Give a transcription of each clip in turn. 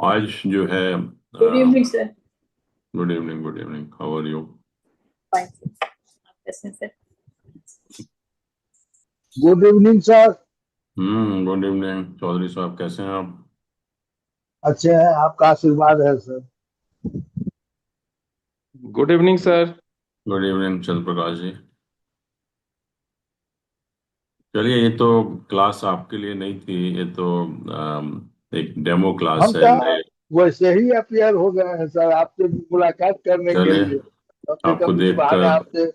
आज जो है। Good evening sir. Good evening, good evening, how are you? Fine sir, आप कैसे हैं सर? Good evening sir. Good evening Chaudhary साहब, कैसे हैं आप? अच्छे हैं, आपका आशीर्वाद है sir. Good evening sir. Good evening Chandra Prakash ji. चलिए, ये तो क्लास आपके लिए नहीं थी, ये तो एक डेमो क्लास हम है तो नए। वैसे ही अपियर हो गए हैं सर, आपसे मुलाकात करने के चलिए, लिए। कम से आपको कम इस बहाने देखकर आपसे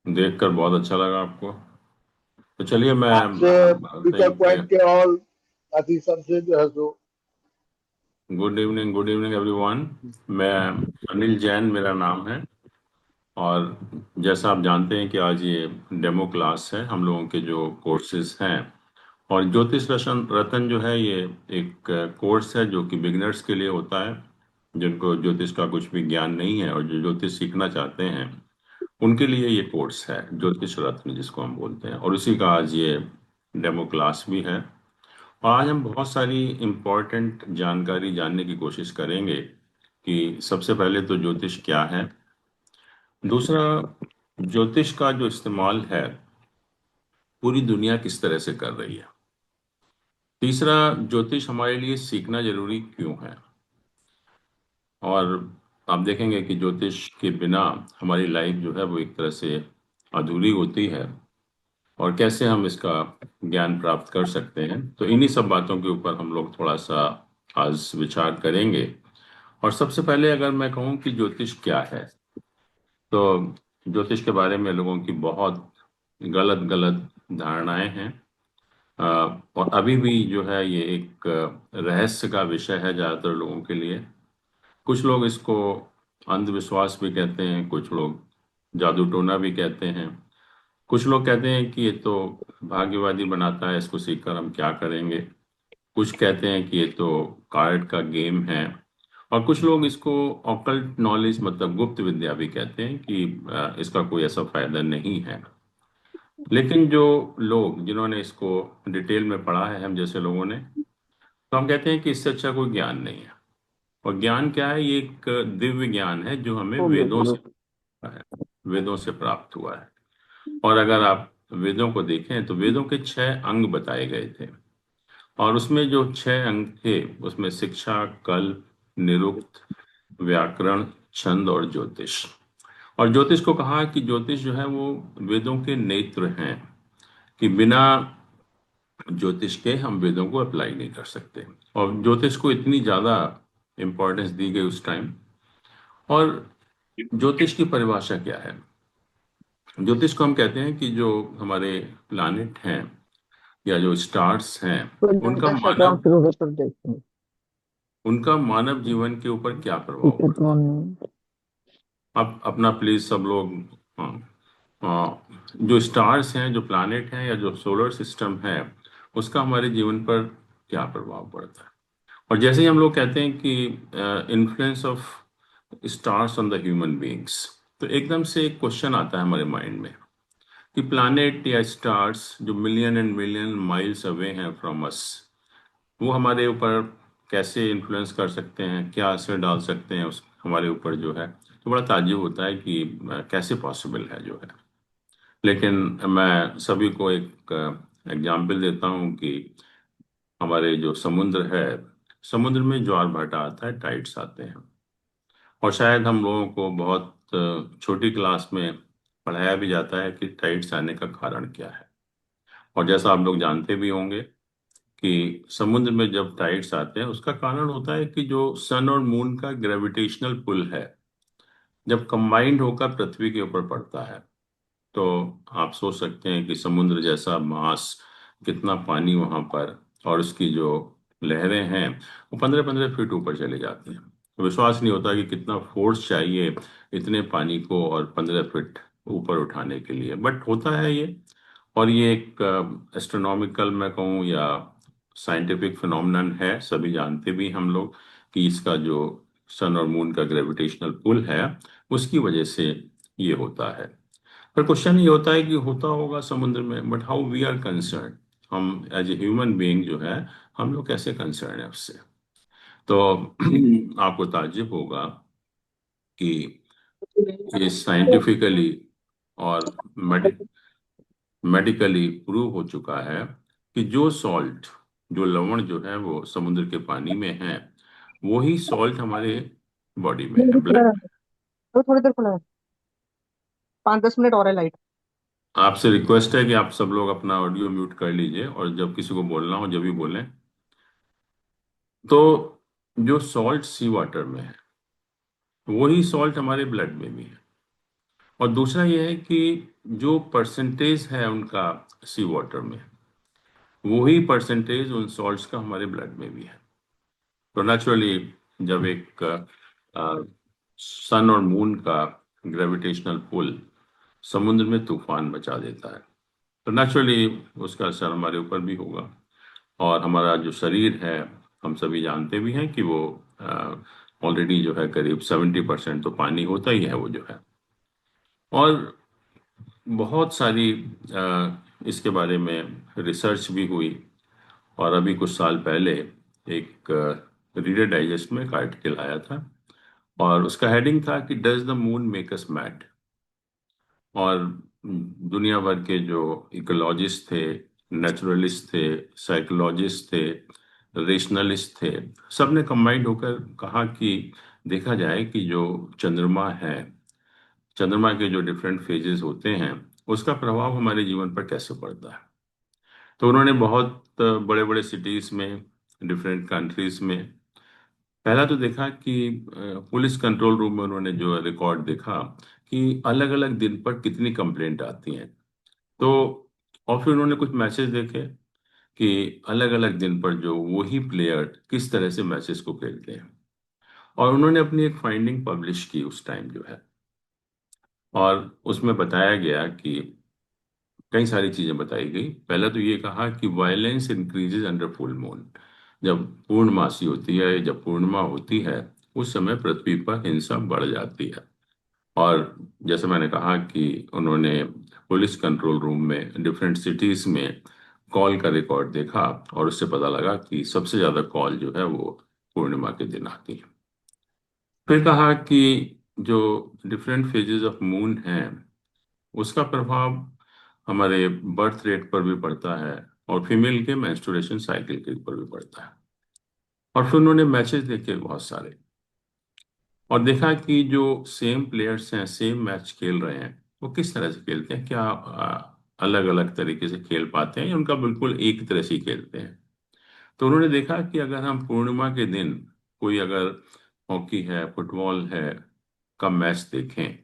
देखकर बहुत अच्छा लगा आपको। तो चलिए, मैं आपसे फ्यूचर थिंक। पॉइंट के और अति सबसे जो है सो। Good evening everyone. मैं अनिल जैन मेरा नाम है। और जैसा आप जानते हैं कि आज ये डेमो क्लास है हम लोगों के जो कोर्सेज हैं। और ज्योतिष रतन रतन जो है, ये एक कोर्स है जो कि बिगिनर्स के लिए होता है, जिनको ज्योतिष का कुछ भी ज्ञान नहीं है और जो ज्योतिष सीखना चाहते हैं उनके लिए ये कोर्स है ज्योतिष रत्न, जिसको हम बोलते हैं। और उसी का आज ये डेमो क्लास भी है। और आज हम बहुत सारी इम्पोर्टेंट जानकारी जानने की कोशिश करेंगे कि सबसे पहले तो ज्योतिष क्या है। दूसरा, ज्योतिष का जो इस्तेमाल है पूरी दुनिया किस तरह से कर रही है। तीसरा, ज्योतिष हमारे लिए सीखना जरूरी क्यों है। और आप देखेंगे कि ज्योतिष के बिना हमारी लाइफ जो है वो एक तरह से अधूरी होती है, और कैसे हम इसका ज्ञान प्राप्त कर सकते हैं। तो इन्हीं सब बातों के ऊपर हम लोग थोड़ा सा आज विचार करेंगे। और सबसे पहले अगर मैं कहूँ कि ज्योतिष क्या है, तो ज्योतिष के बारे में लोगों की बहुत गलत गलत धारणाएं हैं। अ, और अभी भी जो है ये एक रहस्य का विषय है ज़्यादातर लोगों के लिए। कुछ लोग इसको अंधविश्वास भी कहते हैं, कुछ लोग जादू टोना भी कहते हैं। कुछ लोग कहते हैं कि ये तो भाग्यवादी बनाता है, इसको सीखकर हम क्या करेंगे। कुछ कहते हैं कि ये तो कार्ड का गेम है। और कुछ लोग इसको ऑकल्ट नॉलेज मतलब गुप्त विद्या भी कहते हैं कि इसका कोई ऐसा फायदा नहीं है। लेकिन जो लोग जिन्होंने इसको डिटेल में पढ़ा है, हम जैसे लोगों ने, तो हम कहते हैं कि इससे अच्छा कोई ज्ञान नहीं है। और ज्ञान क्या है? ये एक दिव्य ज्ञान है जो हमें वेदों से है, वेदों से प्राप्त हुआ है। और अगर आप वेदों को देखें तो वेदों के 6 अंग बताए गए थे। और उसमें जो 6 अंग थे उसमें शिक्षा, कल्प, निरुक्त, व्याकरण, छंद और ज्योतिष। और ज्योतिष को कहा कि ज्योतिष जो है वो वेदों के नेत्र हैं, कि बिना ज्योतिष के हम वेदों को अप्लाई नहीं कर सकते। और ज्योतिष को इतनी ज्यादा इम्पोर्टेंस दी गई उस टाइम। और ज्योतिष की परिभाषा क्या है? ज्योतिष को हम कहते हैं कि जो हमारे प्लैनेट हैं या जो स्टार्स हैं उनका दस मानव अकाउंट शुरू हो तब देखते हैं। उनका मानव जीवन के ऊपर क्या प्रभाव गुड पड़ता है। मॉर्निंग। अब अपना प्लीज सब लोग। हाँ, जो स्टार्स हैं, जो प्लैनेट हैं या जो सोलर सिस्टम है, उसका हमारे जीवन पर क्या प्रभाव पड़ता है। और जैसे ही हम लोग कहते हैं कि influence of stars on the human beings, तो एकदम से एक क्वेश्चन आता है हमारे माइंड में कि प्लैनेट या स्टार्स जो million and million miles away हैं फ्रॉम अस, वो हमारे ऊपर कैसे इन्फ्लुएंस कर सकते हैं, क्या असर डाल सकते हैं उस हमारे ऊपर जो है। तो बड़ा ताज्जुब होता है कि कैसे पॉसिबल है जो है। लेकिन मैं सभी को एक एग्जाम्पल देता हूँ कि हमारे जो समुद्र है, समुद्र में ज्वार भाटा आता है, टाइड्स आते हैं। और शायद हम लोगों को बहुत छोटी क्लास में पढ़ाया भी जाता है कि टाइड्स आने का कारण क्या है। और जैसा आप लोग जानते भी होंगे कि समुद्र में जब टाइड्स आते हैं उसका कारण होता है कि जो सन और मून का ग्रेविटेशनल पुल है, जब कंबाइंड होकर पृथ्वी के ऊपर पड़ता है, तो आप सोच सकते हैं कि समुद्र जैसा मास, कितना पानी वहां पर, और उसकी जो लहरें हैं वो 15-15 फीट ऊपर चले जाती हैं। तो विश्वास नहीं होता कि कितना फोर्स चाहिए इतने पानी को और 15 फीट ऊपर उठाने के लिए, बट होता है ये। और ये एक एस्ट्रोनॉमिकल मैं कहूँ या साइंटिफिक फिनोमिनन है, सभी जानते भी हम लोग कि इसका जो सन और मून का ग्रेविटेशनल पुल है उसकी वजह से ये होता है। पर क्वेश्चन ये होता है कि होता होगा समुद्र में, but how we are concern, हम एज ए ह्यूमन बीइंग जो है, हम लोग कैसे कंसर्न है उससे। तो आपको ताज्जुब होगा कि ये साइंटिफिकली और मेडिकली प्रूव हो चुका है कि जो सॉल्ट, जो लवण जो है वो समुद्र के पानी में है, वही सॉल्ट हमारे बॉडी में नहीं, है, अभी खुला ब्लड। है। तो थोड़ी देर खुला है, 5-10 मिनट और है लाइट। आपसे रिक्वेस्ट है कि आप सब लोग अपना ऑडियो म्यूट कर लीजिए और जब किसी को बोलना हो जब भी बोलें। तो जो सॉल्ट सी वाटर में है, वही सॉल्ट हमारे ब्लड में भी है। और दूसरा ये है कि जो परसेंटेज है उनका सी वाटर में, वही परसेंटेज उन सॉल्ट्स का हमारे ब्लड में भी है। तो नेचुरली जब एक सन और मून का ग्रेविटेशनल पुल समुद्र में तूफान मचा देता है, तो नेचुरली उसका असर हमारे ऊपर भी होगा। और हमारा जो शरीर है, हम सभी जानते भी हैं कि वो ऑलरेडी जो है करीब 70% तो पानी होता ही है वो जो है। और बहुत सारी इसके बारे में रिसर्च भी हुई। और अभी कुछ साल पहले एक रीडर डाइजेस्ट में एक आर्टिकल आया था और उसका हेडिंग था कि does the moon make us mad. और दुनिया भर के जो इकोलॉजिस्ट थे, नेचुरलिस्ट थे, साइकोलॉजिस्ट थे, रेशनलिस्ट थे, सब ने कंबाइंड होकर कहा कि देखा जाए कि जो चंद्रमा है, चंद्रमा के जो डिफरेंट फेजेस होते हैं, उसका प्रभाव हमारे जीवन पर कैसे पड़ता है। तो उन्होंने बहुत बड़े बड़े सिटीज में, डिफरेंट कंट्रीज में पहला तो देखा कि पुलिस कंट्रोल रूम में उन्होंने जो रिकॉर्ड देखा कि अलग अलग दिन पर कितनी कंप्लेंट आती हैं। तो और फिर उन्होंने कुछ मैसेज देखे कि अलग अलग दिन पर जो वही प्लेयर किस तरह से मैचेस को खेलते हैं। और उन्होंने अपनी एक फाइंडिंग पब्लिश की उस टाइम जो है। और उसमें बताया गया कि कई सारी चीजें बताई गई। पहला तो ये कहा कि violence increases under full moon. जब पूर्णमासी होती है, जब पूर्णिमा होती है, उस समय पृथ्वी पर हिंसा बढ़ जाती है। और जैसे मैंने कहा कि उन्होंने पुलिस कंट्रोल रूम में डिफरेंट सिटीज में कॉल का रिकॉर्ड देखा और उससे पता लगा कि सबसे ज्यादा कॉल जो है वो पूर्णिमा के दिन आती है। फिर कहा कि जो डिफरेंट फेजेस ऑफ मून हैं, उसका प्रभाव हमारे बर्थ रेट पर भी पड़ता है और फीमेल के मेंस्ट्रुएशन साइकिल के ऊपर भी पड़ता है। और फिर उन्होंने मैचेस देखे बहुत सारे और देखा कि जो सेम प्लेयर्स हैं, सेम मैच खेल रहे हैं, वो किस तरह से खेलते हैं, क्या अलग अलग तरीके से खेल पाते हैं या उनका बिल्कुल एक तरह से ही खेलते हैं। तो उन्होंने देखा कि अगर हम पूर्णिमा के दिन कोई अगर हॉकी है, फुटबॉल है का मैच देखें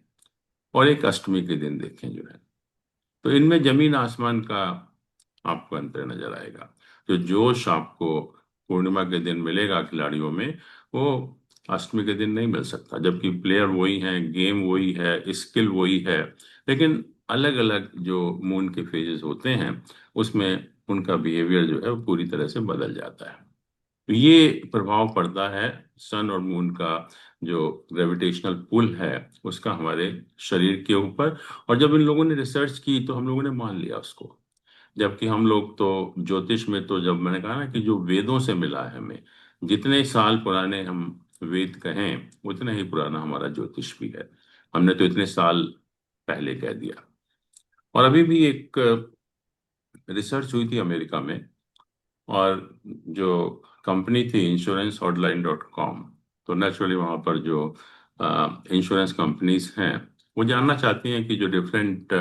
और एक अष्टमी के दिन देखें जो है, तो इनमें जमीन आसमान का आपको अंतर नजर आएगा। जो जोश आपको पूर्णिमा के दिन मिलेगा खिलाड़ियों में, वो अष्टमी के दिन नहीं मिल सकता। जबकि प्लेयर वही हैं, गेम वही है, स्किल वही है, लेकिन अलग अलग जो मून के फेजेस होते हैं उसमें उनका बिहेवियर जो है वो पूरी तरह से बदल जाता है। तो ये प्रभाव पड़ता है सन और मून का, जो ग्रेविटेशनल पुल है उसका हमारे शरीर के ऊपर। और जब इन लोगों ने रिसर्च की तो हम लोगों ने मान लिया उसको। जबकि हम लोग तो ज्योतिष में, तो जब मैंने कहा ना कि जो वेदों से मिला है हमें, जितने साल पुराने हम वेद कहें उतना ही पुराना हमारा ज्योतिष भी है। हमने तो इतने साल पहले कह दिया। और अभी भी एक रिसर्च हुई थी अमेरिका में, और जो कंपनी थी insuranceHotline.com, तो नेचुरली वहाँ पर जो इंश्योरेंस कंपनीज हैं वो जानना चाहती हैं कि जो डिफरेंट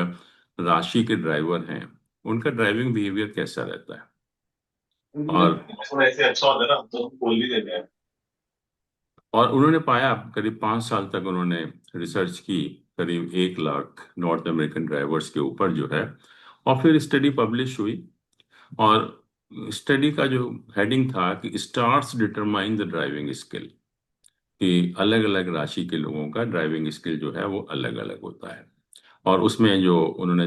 राशि के ड्राइवर हैं उनका ड्राइविंग बिहेवियर कैसा रहता है। और मौसम ऐसे अच्छा होता है ना तो हम बोल भी देते हैं। उन्होंने पाया, करीब 5 साल तक उन्होंने रिसर्च की, करीब 1 लाख नॉर्थ अमेरिकन ड्राइवर्स के ऊपर जो है। और फिर स्टडी पब्लिश हुई। और स्टडी का जो हेडिंग था कि stars determine the driving skill, कि अलग अलग राशि के लोगों का ड्राइविंग स्किल जो है वो अलग अलग होता है। और उसमें जो उन्होंने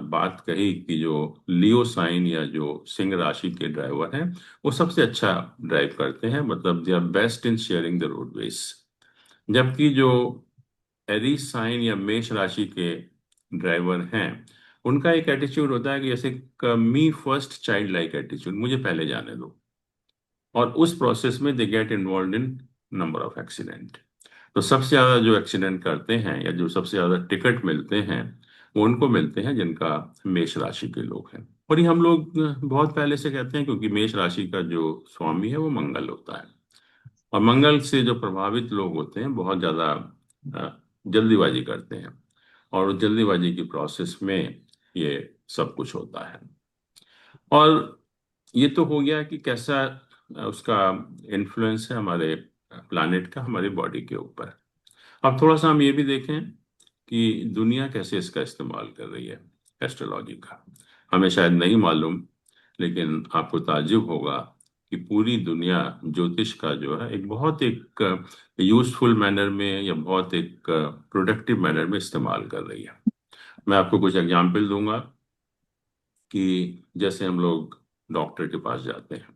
बात कही कि जो लियो साइन या जो सिंह राशि के ड्राइवर हैं वो सबसे अच्छा ड्राइव करते हैं, मतलब they are best in sharing the roadways. जबकि जो एरीज साइन या मेष राशि के ड्राइवर हैं, उनका एक एटीट्यूड होता है कि जैसे मी फर्स्ट चाइल्ड लाइक एटीट्यूड, मुझे पहले जाने दो। और उस प्रोसेस में they get involve in number of accident. तो सबसे ज़्यादा जो एक्सीडेंट करते हैं या जो सबसे ज़्यादा टिकट मिलते हैं वो उनको मिलते हैं जिनका मेष राशि के लोग हैं। और ये हम लोग बहुत पहले से कहते हैं, क्योंकि मेष राशि का जो स्वामी है वो मंगल होता है। और मंगल से जो प्रभावित लोग होते हैं बहुत ज़्यादा जल्दीबाजी करते हैं, और उस जल्दीबाजी की प्रोसेस में ये सब कुछ होता है। और ये तो हो गया कि कैसा उसका इन्फ्लुएंस है हमारे प्लानिट का हमारी बॉडी के ऊपर। अब थोड़ा सा हम ये भी देखें कि दुनिया कैसे इसका इस्तेमाल कर रही है एस्ट्रोलॉजी का। हमें शायद नहीं मालूम, लेकिन आपको ताज्जुब होगा कि पूरी दुनिया ज्योतिष का जो है एक यूजफुल मैनर में या बहुत एक प्रोडक्टिव मैनर में इस्तेमाल कर रही है। मैं आपको कुछ एग्जाम्पल दूंगा कि जैसे हम लोग डॉक्टर के पास जाते हैं,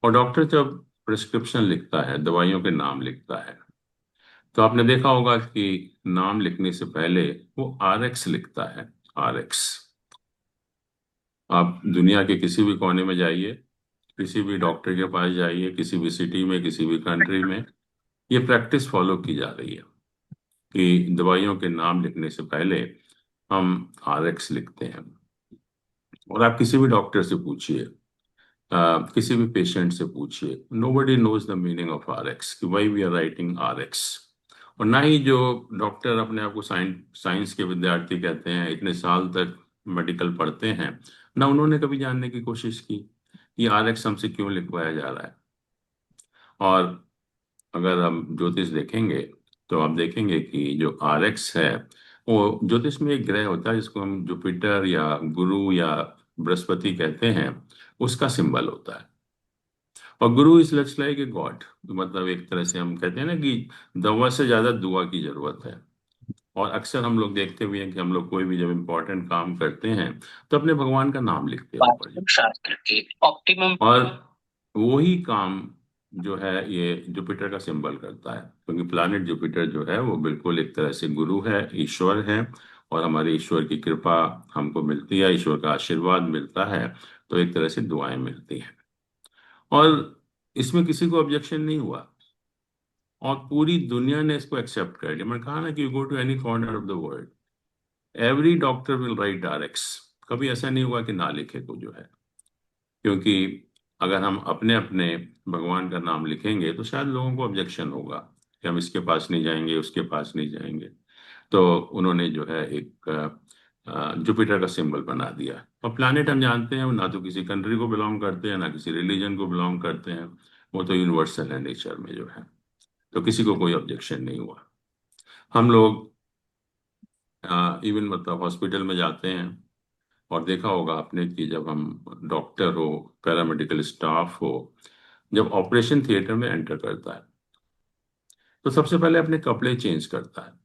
और डॉक्टर जब प्रिस्क्रिप्शन लिखता है, दवाइयों के नाम लिखता है, तो आपने देखा होगा कि नाम लिखने से पहले वो RX लिखता है। RX। आप दुनिया के किसी भी कोने में जाइए, किसी भी डॉक्टर के पास जाइए, किसी भी सिटी में, किसी भी कंट्री में, ये प्रैक्टिस फॉलो की जा रही है कि दवाइयों के नाम लिखने से पहले हम RX लिखते हैं। और आप किसी भी डॉक्टर से पूछिए, किसी भी पेशेंट से पूछिए, nobody knows the meaning of RX, कि why we are writing RX। और ना ही जो डॉक्टर अपने आप को साइंस के विद्यार्थी कहते हैं, इतने साल तक मेडिकल पढ़ते हैं, ना उन्होंने कभी जानने की कोशिश की कि RX हमसे क्यों लिखवाया जा रहा है। और अगर हम ज्योतिष देखेंगे तो आप देखेंगे कि जो RX है वो ज्योतिष में एक ग्रह होता है जिसको हम जुपिटर या गुरु या बृहस्पति कहते हैं, उसका सिंबल होता है। और गुरु is lux like a god, मतलब एक तरह से हम कहते हैं ना कि दवा से ज्यादा दुआ की जरूरत है। और अक्सर हम लोग देखते हुए हैं कि हम लोग कोई भी जब इम्पोर्टेंट काम करते हैं तो अपने भगवान का नाम लिखते हैं ऊपर। शास्त्र के ऑप्टिमम और वही काम जो है ये जुपिटर का सिंबल करता है, क्योंकि प्लैनेट जुपिटर जो है वो बिल्कुल एक तरह से गुरु है, ईश्वर है। और हमारे ईश्वर की कृपा हमको मिलती है, ईश्वर का आशीर्वाद मिलता है, तो एक तरह से दुआएं मिलती हैं। और इसमें किसी को ऑब्जेक्शन नहीं हुआ, और पूरी दुनिया ने इसको एक्सेप्ट कर लिया। मैंने कहा ना कि you go to any corner of the world, every doctor will write RX। कभी ऐसा नहीं हुआ कि ना लिखे को जो है, क्योंकि अगर हम अपने अपने भगवान का नाम लिखेंगे तो शायद लोगों को ऑब्जेक्शन होगा कि हम इसके पास नहीं जाएंगे, उसके पास नहीं जाएंगे। तो उन्होंने जो है एक जुपिटर का सिंबल बना दिया। और प्लैनेट हम जानते हैं वो ना तो किसी कंट्री को बिलोंग करते हैं, ना किसी रिलीजन को बिलोंग करते हैं, वो तो यूनिवर्सल है नेचर में जो है। तो किसी को कोई ऑब्जेक्शन नहीं हुआ। हम लोग इवन मतलब हॉस्पिटल में जाते हैं, और देखा होगा आपने कि जब हम डॉक्टर हो, पैरामेडिकल स्टाफ हो, जब ऑपरेशन थिएटर में एंटर करता है तो सबसे पहले अपने कपड़े चेंज करता है।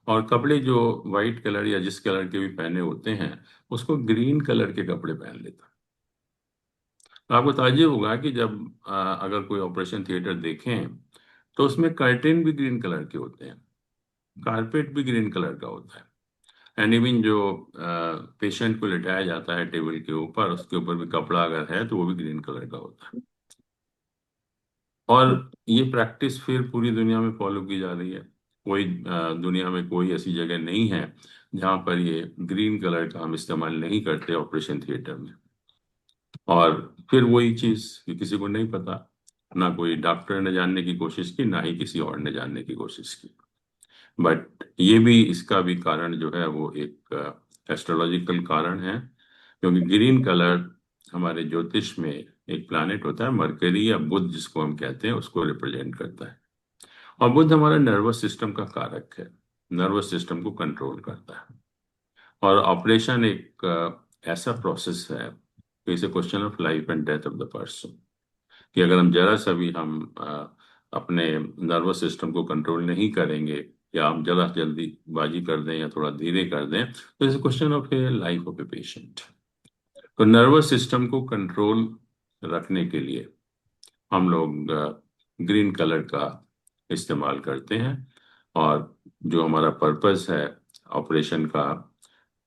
और कपड़े जो वाइट कलर या जिस कलर के भी पहने होते हैं उसको ग्रीन कलर के कपड़े पहन लेता है। तो आपको ताज्जुब होगा कि जब अगर कोई ऑपरेशन थिएटर देखें तो उसमें कर्टेन भी ग्रीन कलर के होते हैं, कारपेट भी ग्रीन कलर का होता है। एंड इवन जो पेशेंट को लिटाया जाता है टेबल के ऊपर, उसके ऊपर भी कपड़ा अगर है तो वो भी ग्रीन कलर का होता है। और ये प्रैक्टिस फिर पूरी दुनिया में फॉलो की जा रही है। कोई दुनिया में कोई ऐसी जगह नहीं है जहाँ पर ये ग्रीन कलर का हम इस्तेमाल नहीं करते ऑपरेशन थिएटर में। और फिर वही चीज़ कि किसी को नहीं पता, ना कोई डॉक्टर ने जानने की कोशिश की, ना ही किसी और ने जानने की कोशिश की। बट ये भी, इसका भी कारण जो है वो एक एस्ट्रोलॉजिकल कारण है, क्योंकि ग्रीन कलर हमारे ज्योतिष में एक प्लैनेट होता है मरकरी या बुध जिसको हम कहते हैं, उसको रिप्रेजेंट करता है। और बुध हमारा नर्वस सिस्टम का कारक है, नर्वस सिस्टम को कंट्रोल करता है। और ऑपरेशन एक ऐसा प्रोसेस है, it's a question of life and death of the person, कि अगर हम जरा सा भी हम अपने नर्वस सिस्टम को कंट्रोल नहीं करेंगे, या हम जरा जल्दी बाजी कर दें या थोड़ा धीरे कर दें, तो it's question of A life of a patient. तो नर्वस सिस्टम को कंट्रोल रखने के लिए हम लोग ग्रीन कलर का इस्तेमाल करते हैं। और जो हमारा पर्पस है ऑपरेशन का,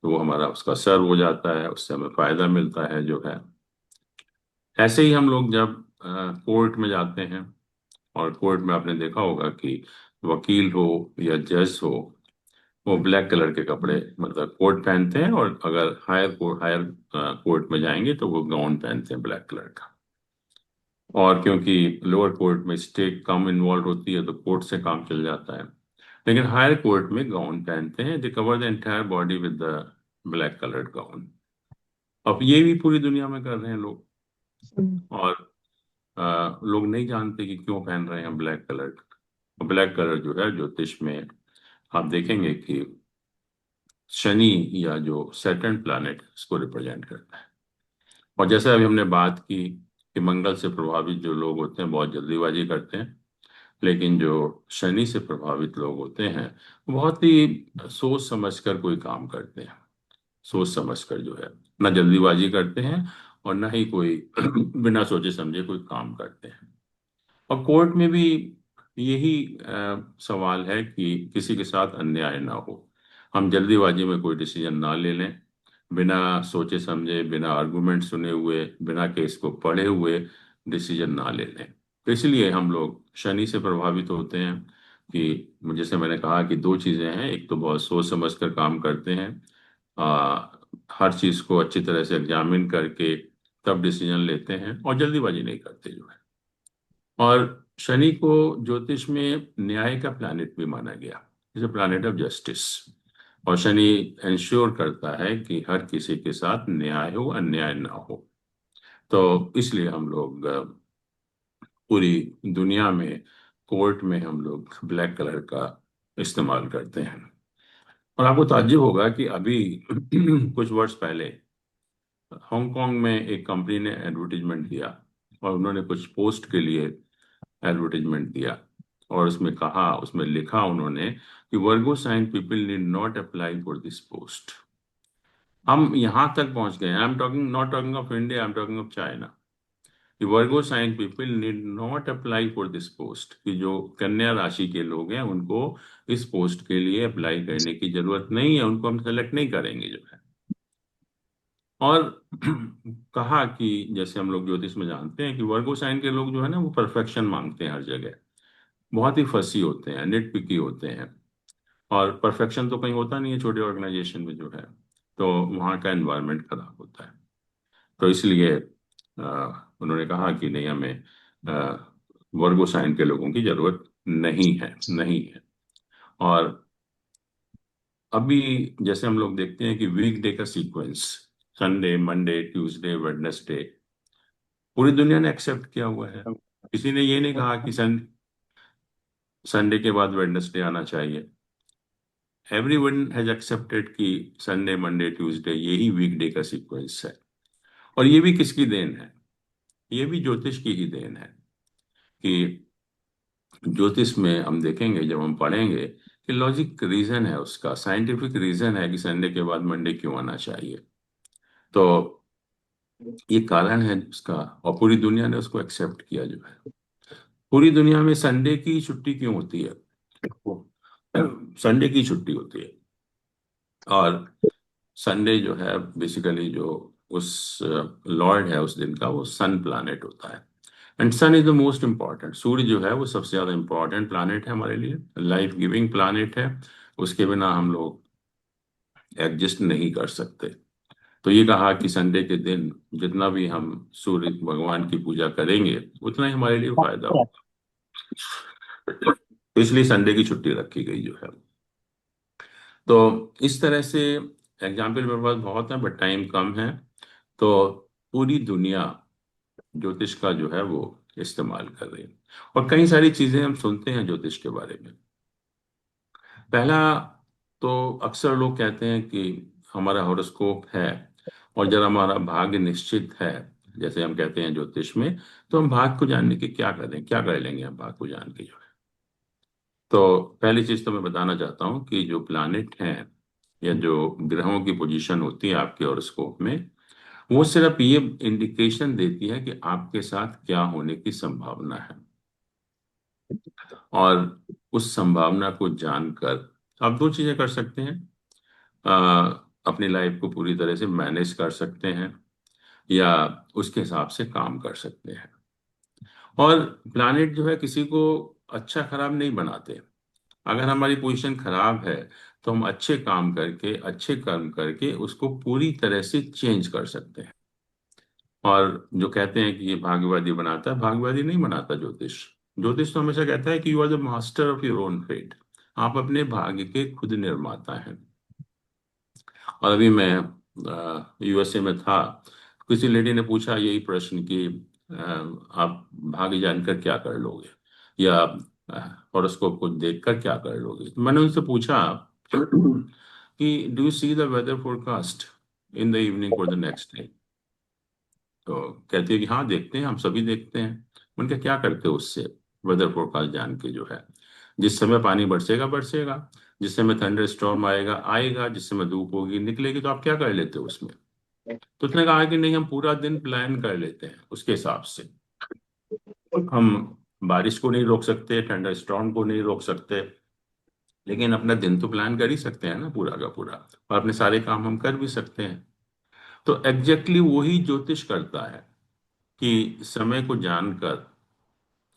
वो हमारा उसका सर्व हो जाता है, उससे हमें फायदा मिलता है जो है। ऐसे ही हम लोग जब कोर्ट में जाते हैं, और कोर्ट में आपने देखा होगा कि वकील हो या जज हो, वो ब्लैक कलर के कपड़े मतलब कोट पहनते हैं, और अगर हायर कोर्ट में जाएंगे तो वो गाउन पहनते हैं ब्लैक कलर का। और क्योंकि लोअर कोर्ट में स्टेक कम इन्वॉल्व होती है तो कोर्ट से काम चल जाता है, लेकिन हायर कोर्ट में गाउन पहनते हैं। They cover the entire body with the black coloured gown. अब ये भी पूरी दुनिया में कर रहे हैं लोग, और लोग नहीं जानते कि क्यों पहन रहे हैं ब्लैक कलर। ब्लैक कलर जो है ज्योतिष में आप देखेंगे कि शनि या जो सैटर्न प्लैनेट इसको रिप्रेजेंट करता है। और जैसे अभी हमने बात की कि मंगल से प्रभावित जो लोग होते हैं बहुत जल्दीबाजी करते हैं, लेकिन जो शनि से प्रभावित लोग होते हैं वो बहुत ही सोच समझकर कोई काम करते हैं। सोच समझकर जो है, ना जल्दीबाजी करते हैं और ना ही कोई बिना सोचे समझे कोई काम करते हैं। और कोर्ट में भी यही सवाल है कि किसी के साथ अन्याय ना हो, हम जल्दीबाजी में कोई डिसीजन ना ले लें, बिना सोचे समझे, बिना आर्गुमेंट सुने हुए, बिना केस को पढ़े हुए डिसीजन ना ले लें। तो इसलिए हम लोग शनि से प्रभावित होते हैं कि जैसे मैंने कहा कि दो चीज़ें हैं, एक तो बहुत सोच समझ कर काम करते हैं, आ, हर चीज़ को अच्छी तरह से एग्जामिन करके तब डिसीजन लेते हैं, और जल्दीबाजी नहीं करते जो है। और शनि को ज्योतिष में न्याय का प्लैनेट भी माना गया, is a planet of justice. और शनि इंश्योर करता है कि हर किसी के साथ न्याय हो, अन्याय ना हो। तो इसलिए हम लोग पूरी दुनिया में कोर्ट में हम लोग ब्लैक कलर का इस्तेमाल करते हैं। और आपको ताज्जुब होगा कि अभी कुछ वर्ष पहले हांगकांग में एक कंपनी ने एडवर्टीजमेंट दिया, और उन्होंने कुछ पोस्ट के लिए एडवर्टीजमेंट दिया, और उसमें लिखा उन्होंने कि वर्गो sign people need not apply for this post. हम यहां तक पहुंच गए, I am talking not talking of India, I am talking of China, कि वर्गो sign people need not apply for this पोस्ट, कि जो कन्या राशि के लोग हैं उनको इस पोस्ट के लिए अप्लाई करने की जरूरत नहीं है, उनको हम सेलेक्ट नहीं करेंगे जो है। और कहा कि जैसे हम लोग ज्योतिष में जानते हैं कि वर्गो साइन के लोग जो है ना वो परफेक्शन मांगते हैं हर जगह, बहुत ही फसी होते हैं, निट पिकी होते हैं, और परफेक्शन तो कहीं होता नहीं है छोटे ऑर्गेनाइजेशन में जो है, तो वहाँ का एनवायरनमेंट खराब होता है। तो इसलिए उन्होंने कहा कि नहीं, हमें वर्गो साइन के लोगों की जरूरत नहीं है। और अभी जैसे हम लोग देखते हैं कि वीकडे का sequence, Sunday, Monday, Tuesday, Wednesday, पूरी दुनिया ने एक्सेप्ट किया हुआ है। किसी ने ये नहीं कहा कि संडे के बाद वेडनेसडे आना चाहिए। एवरीवन हैज एक्सेप्टेड कि संडे, मंडे, ट्यूसडे यही वीकडे का सीक्वेंस है। और ये भी किसकी देन है? ये भी ज्योतिष की ही देन है। कि ज्योतिष में हम देखेंगे, जब हम पढ़ेंगे, कि लॉजिक रीजन है, उसका साइंटिफिक रीजन है कि संडे के बाद मंडे क्यों आना चाहिए। तो ये कारण है उसका, और पूरी दुनिया ने उसको एक्सेप्ट किया जो है। पूरी दुनिया में संडे की छुट्टी क्यों होती है? संडे की छुट्टी होती है, और संडे जो है बेसिकली जो उस लॉर्ड है उस दिन का, वो सन प्लैनेट होता है। And sun is the most important, सूर्य जो है वो सबसे ज्यादा इम्पॉर्टेंट प्लैनेट है हमारे लिए, लाइफ गिविंग प्लैनेट है। उसके बिना हम लोग एग्जिस्ट नहीं कर सकते। तो ये कहा कि संडे के दिन जितना भी हम सूर्य भगवान की पूजा करेंगे उतना ही हमारे लिए फायदा होगा। तो इसलिए संडे की छुट्टी रखी गई जो है। तो इस तरह से एग्जाम्पल मेरे पास बहुत है, बट टाइम कम है। तो पूरी दुनिया ज्योतिष का जो है वो इस्तेमाल कर रही है, और कई सारी चीजें हम सुनते हैं ज्योतिष के बारे में। पहला तो अक्सर लोग कहते हैं कि हमारा हॉरोस्कोप है, और जब हमारा भाग्य निश्चित है, जैसे हम कहते हैं ज्योतिष में, तो हम भाग्य को जानने की क्या करें, क्या कर लेंगे हम भाग्य को जान के जो है। तो पहली चीज तो मैं बताना चाहता हूँ कि जो प्लैनेट हैं या जो ग्रहों की पोजीशन होती है आपके हॉरोस्कोप में, वो सिर्फ ये इंडिकेशन देती है कि आपके साथ क्या होने की संभावना है। और उस संभावना को जानकर आप दो चीजें कर सकते हैं। अपनी लाइफ को पूरी तरह से मैनेज कर सकते हैं, या उसके हिसाब से काम कर सकते हैं। और प्लानिट जो है किसी को अच्छा खराब नहीं बनाते। अगर हमारी पोजीशन खराब है तो हम अच्छे काम करके, अच्छे कर्म करके उसको पूरी तरह से चेंज कर सकते हैं। और जो कहते हैं कि ये भाग्यवादी बनाता है, भाग्यवादी नहीं बनाता ज्योतिष। ज्योतिष तो हमेशा कहता है कि you are the master of your own fate. आप अपने भाग्य के खुद निर्माता हैं। और अभी मैं यूएसए में था, किसी लेडी ने पूछा यही प्रश्न कि आप भाग्य जानकर क्या कर लोगे, या हॉरोस्कोप को देखकर क्या कर लोगे। तो मैंने उनसे पूछा कि do you see the weather forecast in the evening for the next day. तो कहती है कि हाँ देखते हैं, हम सभी देखते हैं। मैंने कहा क्या करते हो उससे, वेदर फोरकास्ट जान के जो है? जिस समय पानी बरसेगा बरसेगा, जिस समय थंडर स्टॉर्म आएगा आएगा, जिस समय धूप होगी निकलेगी, तो आप क्या कर लेते हो उसमें? तो उसने कहा कि नहीं, हम पूरा दिन प्लान कर लेते हैं उसके हिसाब से। हम बारिश को नहीं रोक सकते, थंडर स्टॉर्म को नहीं रोक सकते, लेकिन अपना दिन तो प्लान कर ही सकते हैं ना पूरा का पूरा, और अपने सारे काम हम कर भी सकते हैं। तो एग्जैक्टली वही ज्योतिष करता है कि समय को जानकर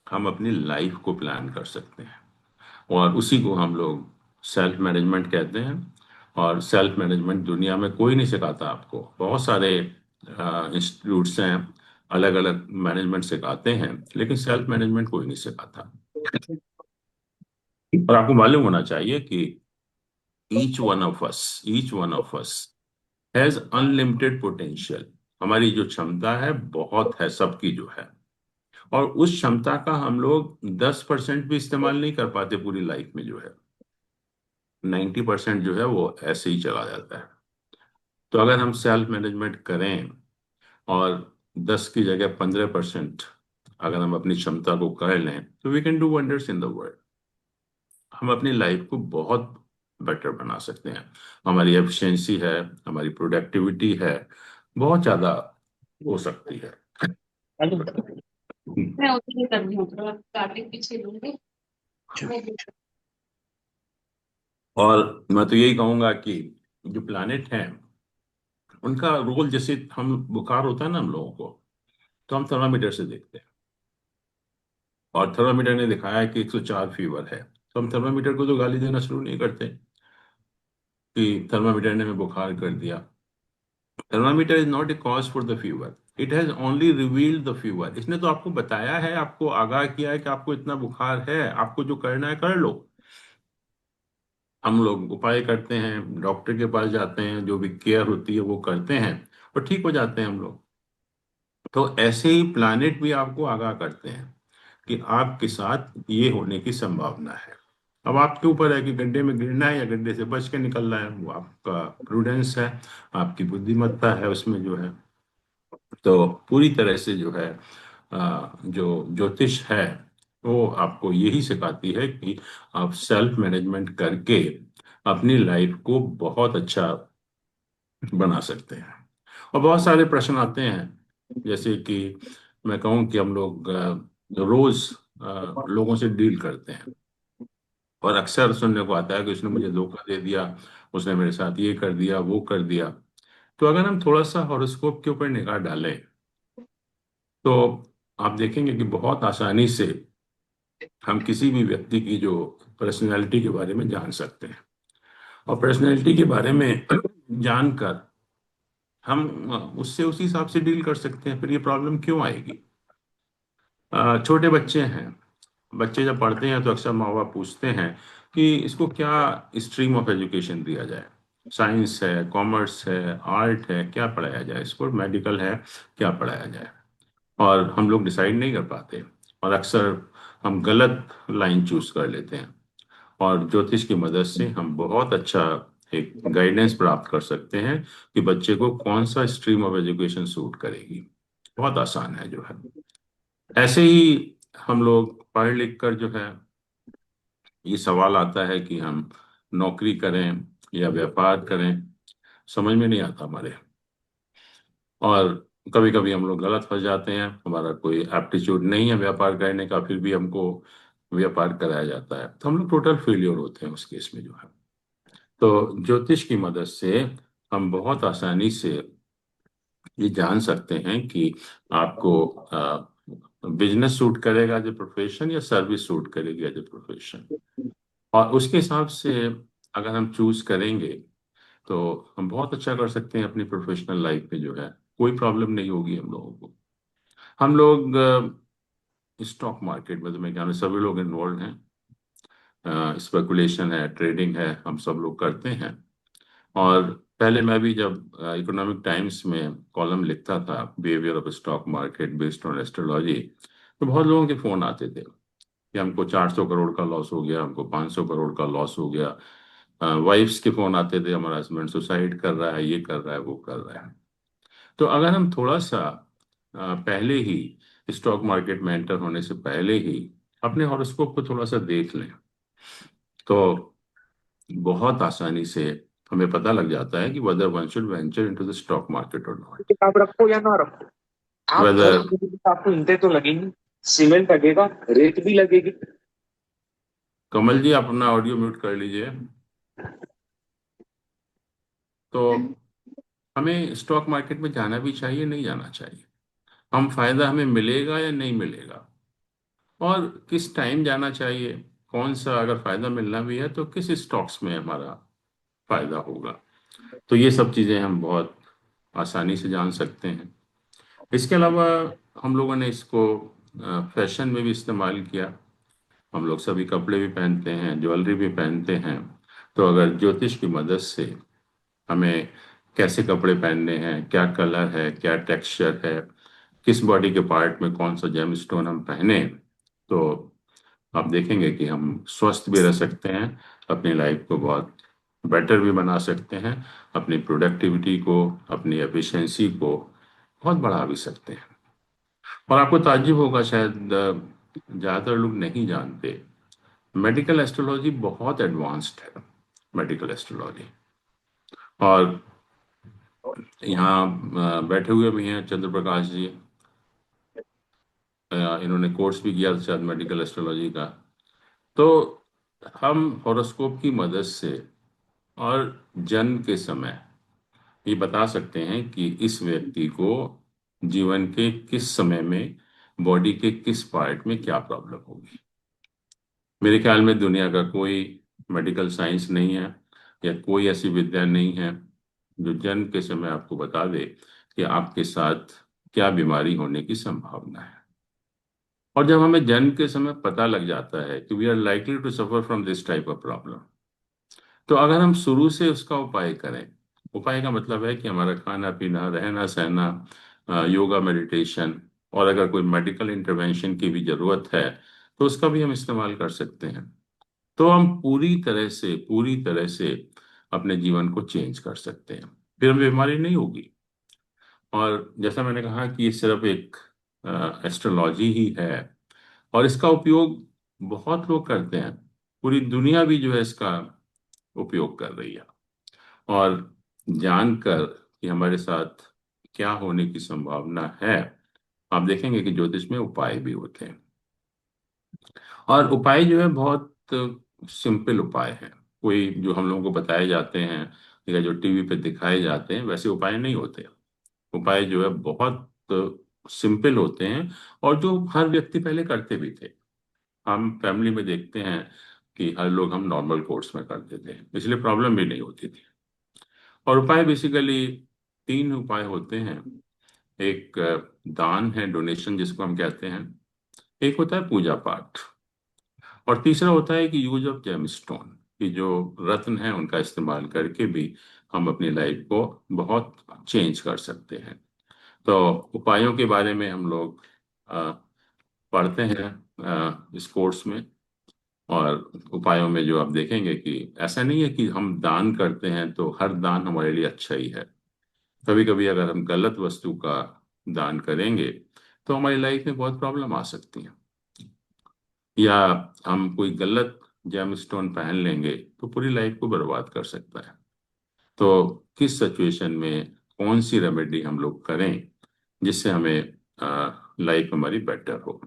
हम अपनी लाइफ को प्लान कर सकते हैं। और उसी को हम लोग सेल्फ मैनेजमेंट कहते हैं। और सेल्फ मैनेजमेंट दुनिया में कोई नहीं सिखाता आपको। बहुत सारे इंस्टीट्यूट्स हैं, अलग अलग मैनेजमेंट सिखाते हैं, लेकिन सेल्फ मैनेजमेंट कोई नहीं सिखाता। और आपको मालूम होना चाहिए कि each one of us has unlimited potential. हमारी जो क्षमता है बहुत है, सबकी जो है। और उस क्षमता का हम लोग 10% भी इस्तेमाल नहीं कर पाते पूरी लाइफ में जो है। 90% जो है वो ऐसे ही चला जाता है। तो अगर हम सेल्फ मैनेजमेंट करें और 10 की जगह 15% अगर हम अपनी क्षमता को कर लें, तो we can do wonders in the world. हम अपनी लाइफ को बहुत बेटर बना सकते हैं। हमारी एफिशिएंसी है, हमारी प्रोडक्टिविटी है, बहुत ज्यादा हो सकती है। मैं उतनी कर रही हूँ, थोड़ा कार्तिक पीछे लूंगी। और मैं तो यही कहूंगा कि जो प्लानिट हैं उनका रोल, जैसे हम बुखार होता है ना हम लोगों को, तो हम थर्मामीटर से देखते हैं, और थर्मामीटर ने दिखाया है कि 104 फीवर है, तो हम थर्मामीटर को तो गाली देना शुरू नहीं करते कि थर्मामीटर ने हमें बुखार कर दिया। Thermometer is not A cause for the fever, it has only revealed the fever. इसने तो आपको बताया है, आपको आगाह किया है कि आपको इतना बुखार है, आपको जो करना है कर लो। हम लोग उपाय करते हैं, डॉक्टर के पास जाते हैं, जो भी केयर होती है वो करते हैं, और ठीक हो जाते हैं हम लोग। तो ऐसे ही प्लानिट भी आपको आगाह करते हैं कि आपके साथ ये होने की संभावना है। अब आपके ऊपर है कि गड्ढे में गिरना है या गड्ढे से बच के निकलना है, वो आपका प्रूडेंस है, आपकी बुद्धिमत्ता है उसमें जो है। तो पूरी तरह से जो है जो ज्योतिष है वो आपको यही सिखाती है कि आप सेल्फ मैनेजमेंट करके अपनी लाइफ को बहुत अच्छा बना सकते हैं। और बहुत सारे प्रश्न आते हैं, जैसे कि मैं कहूँ कि हम लोग रोज लोगों से डील करते हैं, और अक्सर सुनने को आता है कि उसने मुझे धोखा दे दिया, उसने मेरे साथ ये कर दिया वो कर दिया। तो अगर हम थोड़ा सा हॉरोस्कोप के ऊपर निगाह डालें तो आप देखेंगे कि बहुत आसानी से हम किसी भी व्यक्ति की जो पर्सनैलिटी के बारे में जान सकते हैं। और पर्सनैलिटी के बारे में जानकर हम उससे उसी हिसाब से डील कर सकते हैं। फिर ये प्रॉब्लम क्यों आएगी? छोटे बच्चे हैं, बच्चे जब पढ़ते हैं तो अक्सर माँ बाप पूछते हैं कि इसको क्या स्ट्रीम ऑफ एजुकेशन दिया जाए, साइंस है, कॉमर्स है, आर्ट है, क्या पढ़ाया जाए इसको, मेडिकल है, क्या पढ़ाया जाए। और हम लोग डिसाइड नहीं कर पाते, और अक्सर हम गलत लाइन चूज कर लेते हैं। और ज्योतिष की मदद से हम बहुत अच्छा एक गाइडेंस प्राप्त कर सकते हैं कि बच्चे को कौन सा स्ट्रीम ऑफ एजुकेशन सूट करेगी। बहुत आसान है जो है। ऐसे ही हम लोग पढ़ लिख कर जो है, ये सवाल आता है कि हम नौकरी करें या व्यापार करें, समझ में नहीं आता हमारे। और कभी कभी हम लोग गलत फंस जाते हैं, हमारा कोई एप्टीट्यूड नहीं है व्यापार करने का, फिर भी हमको व्यापार कराया जाता है, तो हम लोग टोटल फेलियर होते हैं उस केस में जो है। तो ज्योतिष की मदद से हम बहुत आसानी से ये जान सकते हैं कि आपको बिजनेस सूट करेगा एज ए प्रोफेशन या सर्विस सूट करेगी एज ए प्रोफेशन। और उसके हिसाब से अगर हम चूज करेंगे तो हम बहुत अच्छा कर सकते हैं अपनी प्रोफेशनल लाइफ में, जो है कोई प्रॉब्लम नहीं होगी हम लोगों को। हम लोग स्टॉक मार्केट में तो मैं ख्याल में सभी लोग इन्वॉल्व हैं। स्पेकुलेशन है, ट्रेडिंग है, हम सब लोग करते हैं। और पहले मैं भी जब इकोनॉमिक टाइम्स में कॉलम लिखता था behaviour of stock market based on astrology, तो बहुत लोगों के फोन आते थे कि हमको 400 करोड़ का लॉस हो गया, हमको 500 करोड़ का लॉस हो गया। वाइफ्स के फोन आते थे, हमारा हस्बैंड सुसाइड कर रहा है, ये कर रहा है, वो कर रहा है। तो अगर हम थोड़ा सा पहले ही स्टॉक मार्केट में एंटर होने से पहले ही अपने हॉरोस्कोप को थोड़ा सा देख लें तो बहुत आसानी से हमें पता लग जाता है कि whether one should venture into the stock market or not. आप रखो या ना रखो, आप Whether करोगे तो आपको ईंटें तो लगेंगी, सीमेंट लगेगा, रेत भी लगेगी। कमल जी अपना ऑडियो म्यूट कर लीजिए। तो हमें स्टॉक मार्केट में जाना भी चाहिए, नहीं जाना चाहिए, हम फायदा हमें मिलेगा या नहीं मिलेगा, और किस टाइम जाना चाहिए, कौन सा अगर फायदा मिलना भी है तो किस स्टॉक्स में हमारा फायदा होगा। तो ये सब चीजें हम बहुत आसानी से जान सकते हैं। इसके अलावा हम लोगों ने इसको फैशन में भी इस्तेमाल किया। हम लोग सभी कपड़े भी पहनते हैं, ज्वेलरी भी पहनते हैं। तो अगर ज्योतिष की मदद से हमें कैसे कपड़े पहनने हैं, क्या कलर है, क्या टेक्सचर है, किस बॉडी के पार्ट में कौन सा जेम स्टोन हम पहने, तो आप देखेंगे कि हम स्वस्थ भी रह सकते हैं, अपनी लाइफ को बहुत बेटर भी बना सकते हैं, अपनी प्रोडक्टिविटी को, अपनी एफिशिएंसी को बहुत बढ़ा भी सकते हैं। और आपको ताज्जुब होगा शायद, ज़्यादातर लोग नहीं जानते मेडिकल एस्ट्रोलॉजी बहुत एडवांस्ड है। मेडिकल एस्ट्रोलॉजी, और यहाँ बैठे हुए भी हैं चंद्र प्रकाश जी, इन्होंने कोर्स भी किया था शायद मेडिकल एस्ट्रोलॉजी का। तो हम हॉरोस्कोप की मदद से और जन्म के समय ये बता सकते हैं कि इस व्यक्ति को जीवन के किस समय में बॉडी के किस पार्ट में क्या प्रॉब्लम होगी। मेरे ख्याल में दुनिया का कोई मेडिकल साइंस नहीं है या कोई ऐसी विद्या नहीं है जो जन्म के समय आपको बता दे कि आपके साथ क्या बीमारी होने की संभावना है। और जब हमें जन्म के समय पता लग जाता है कि we are likely to suffer from this type of problem, तो अगर हम शुरू से उसका उपाय करें, उपाय का मतलब है कि हमारा खाना पीना, रहना सहना, योगा, मेडिटेशन, और अगर कोई मेडिकल इंटरवेंशन की भी जरूरत है तो उसका भी हम इस्तेमाल कर सकते हैं। तो हम पूरी तरह से अपने जीवन को चेंज कर सकते हैं, फिर हमें बीमारी नहीं होगी। और जैसा मैंने कहा कि ये सिर्फ एक एस्ट्रोलॉजी ही है, और इसका उपयोग बहुत लोग करते हैं, पूरी दुनिया भी जो है इसका उपयोग कर रही है। और जानकर कि हमारे साथ क्या होने की संभावना है, आप देखेंगे कि ज्योतिष में उपाय भी होते हैं, और उपाय जो है बहुत सिंपल उपाय है। कोई जो हम लोगों को बताए जाते हैं या जो टीवी पे दिखाए जाते हैं वैसे उपाय नहीं होते। उपाय जो है बहुत सिंपल होते हैं, और जो हर व्यक्ति पहले करते भी थे। हम फैमिली में देखते हैं कि हर लोग हम नॉर्मल कोर्स में करते थे, इसलिए प्रॉब्लम भी नहीं होती थी। और उपाय बेसिकली 3 उपाय होते हैं। एक दान है, डोनेशन जिसको हम कहते हैं। एक होता है पूजा पाठ, और तीसरा होता है कि यूज ऑफ जेमस्टोन, कि जो रत्न है उनका इस्तेमाल करके भी हम अपनी लाइफ को बहुत चेंज कर सकते हैं। तो उपायों के बारे में हम लोग अ, पढ़ते हैं इस कोर्स में। और उपायों में जो आप देखेंगे कि ऐसा नहीं है कि हम दान करते हैं तो हर दान हमारे लिए अच्छा ही है। कभी कभी अगर हम गलत वस्तु का दान करेंगे तो हमारी लाइफ में बहुत प्रॉब्लम आ सकती है। या हम कोई गलत जेमस्टोन पहन लेंगे तो पूरी लाइफ को बर्बाद कर सकता है। तो किस सिचुएशन में कौन सी रेमेडी हम लोग करें जिससे हमें लाइफ हमारी बेटर हो।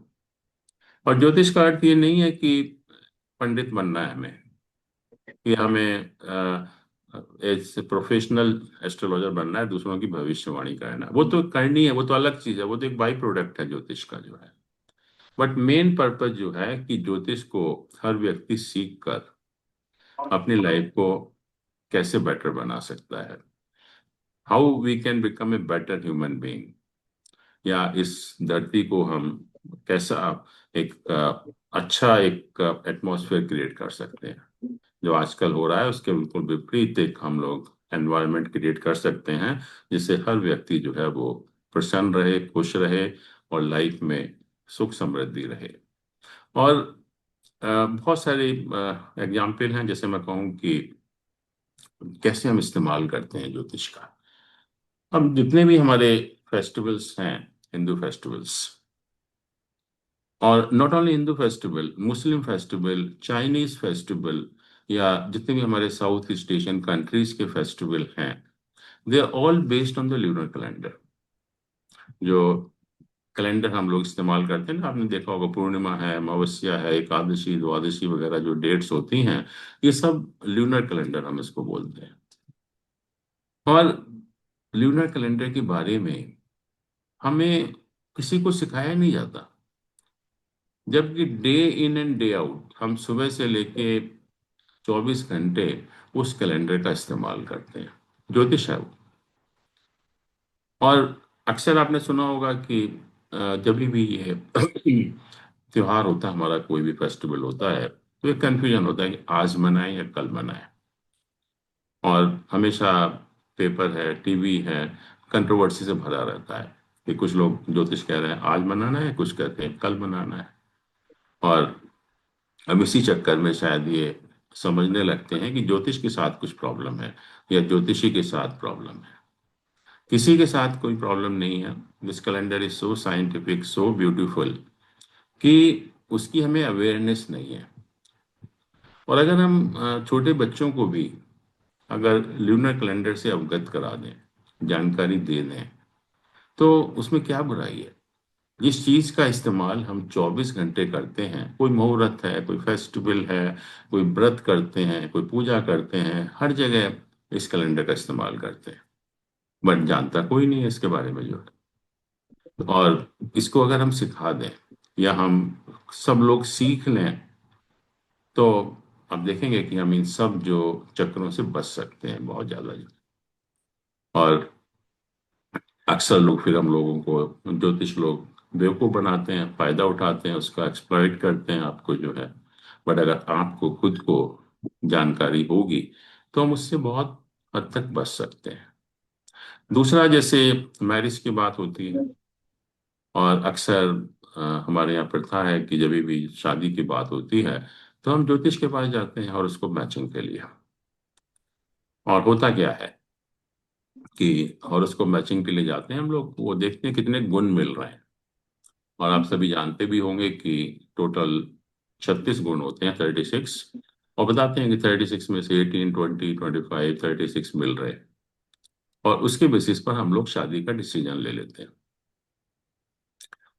और ज्योतिष का अर्थ ये नहीं है कि पंडित बनना है हमें, कि हमें एज प्रोफेशनल एस्ट्रोलॉजर बनना है, दूसरों की भविष्यवाणी करना है, वो तो करनी है, वो तो अलग चीज है, वो तो एक बाई प्रोडक्ट है ज्योतिष का जो है। बट मेन पर्पज जो है कि ज्योतिष को हर व्यक्ति सीख कर अपनी लाइफ को कैसे बेटर बना सकता है, how we can become a better human being, या इस धरती को हम कैसा एक अच्छा एक एटमॉस्फेयर क्रिएट कर सकते हैं। जो आजकल हो रहा है उसके बिल्कुल विपरीत एक हम लोग एनवायरनमेंट क्रिएट कर सकते हैं, जिससे हर व्यक्ति जो है वो प्रसन्न रहे, खुश रहे और लाइफ में सुख समृद्धि रहे। और बहुत सारे एग्जाम्पल हैं, जैसे मैं कहूँ कि कैसे हम इस्तेमाल करते हैं ज्योतिष का। अब जितने भी हमारे फेस्टिवल्स हैं, हिंदू फेस्टिवल्स, और not only Hindu festival, Muslim festival, Chinese festival, या जितने भी हमारे साउथ ईस्ट एशियन कंट्रीज के फेस्टिवल हैं, they are all based on the lunar calendar. जो कैलेंडर हम लोग इस्तेमाल करते हैं ना, आपने देखा होगा, पूर्णिमा है, अमावस्या है, एकादशी, द्वादशी वगैरह जो डेट्स होती हैं, ये सब ल्यूनर कैलेंडर हम इसको बोलते हैं। और ल्यूनर कैलेंडर के बारे में हमें किसी को सिखाया नहीं जाता, जबकि day in and day out हम सुबह से लेके 24 घंटे उस कैलेंडर का इस्तेमाल करते हैं। ज्योतिष है वो। और अक्सर आपने सुना होगा कि जब भी ये त्योहार होता है, हमारा कोई भी फेस्टिवल होता है, तो एक कंफ्यूजन होता है कि आज मनाएं या कल मनाएं। और हमेशा पेपर है, टीवी है, कंट्रोवर्सी से भरा रहता है कि कुछ लोग ज्योतिष कह रहे हैं आज मनाना है, कुछ कहते हैं कल मनाना है। और अब इसी चक्कर में शायद ये समझने लगते हैं कि ज्योतिष के साथ कुछ प्रॉब्लम है या ज्योतिषी के साथ प्रॉब्लम है। किसी के साथ कोई प्रॉब्लम नहीं है। This calendar is so scientific, so beautiful, कि उसकी हमें अवेयरनेस नहीं है। और अगर हम छोटे बच्चों को भी अगर ल्यूनर कैलेंडर से अवगत करा दें, जानकारी दे दें, तो उसमें क्या बुराई है। जिस चीज का इस्तेमाल हम 24 घंटे करते हैं, कोई मुहूर्त है, कोई फेस्टिवल है, कोई व्रत करते हैं, कोई पूजा करते हैं, हर जगह इस कैलेंडर का इस्तेमाल करते हैं, बट जानता कोई नहीं है इसके बारे में जो है। और इसको अगर हम सिखा दें या हम सब लोग सीख लें, तो आप देखेंगे कि हम इन सब जो चक्रों से बच सकते हैं बहुत ज्यादा। और अक्सर लोग फिर हम लोगों को, ज्योतिष लोग बेवकूफ बनाते हैं, फायदा उठाते हैं, उसका एक्सप्लॉइट करते हैं आपको जो है। बट अगर आपको खुद को जानकारी होगी तो हम उससे बहुत हद तक बच सकते हैं। दूसरा, जैसे मैरिज की बात होती है, और अक्सर हमारे यहाँ प्रथा है कि जब भी शादी की बात होती है तो हम ज्योतिष के पास जाते हैं और उसको मैचिंग के लिए। और होता क्या है कि हॉरोस्कोप मैचिंग के लिए जाते हैं हम लोग, वो देखते हैं कितने गुण मिल रहे हैं। और आप सभी जानते भी होंगे कि टोटल 36 गुण होते हैं, 36। और बताते हैं कि 36 में से 18, 20, 25, 36 मिल रहे हैं। और उसके बेसिस पर हम लोग शादी का डिसीजन ले लेते हैं।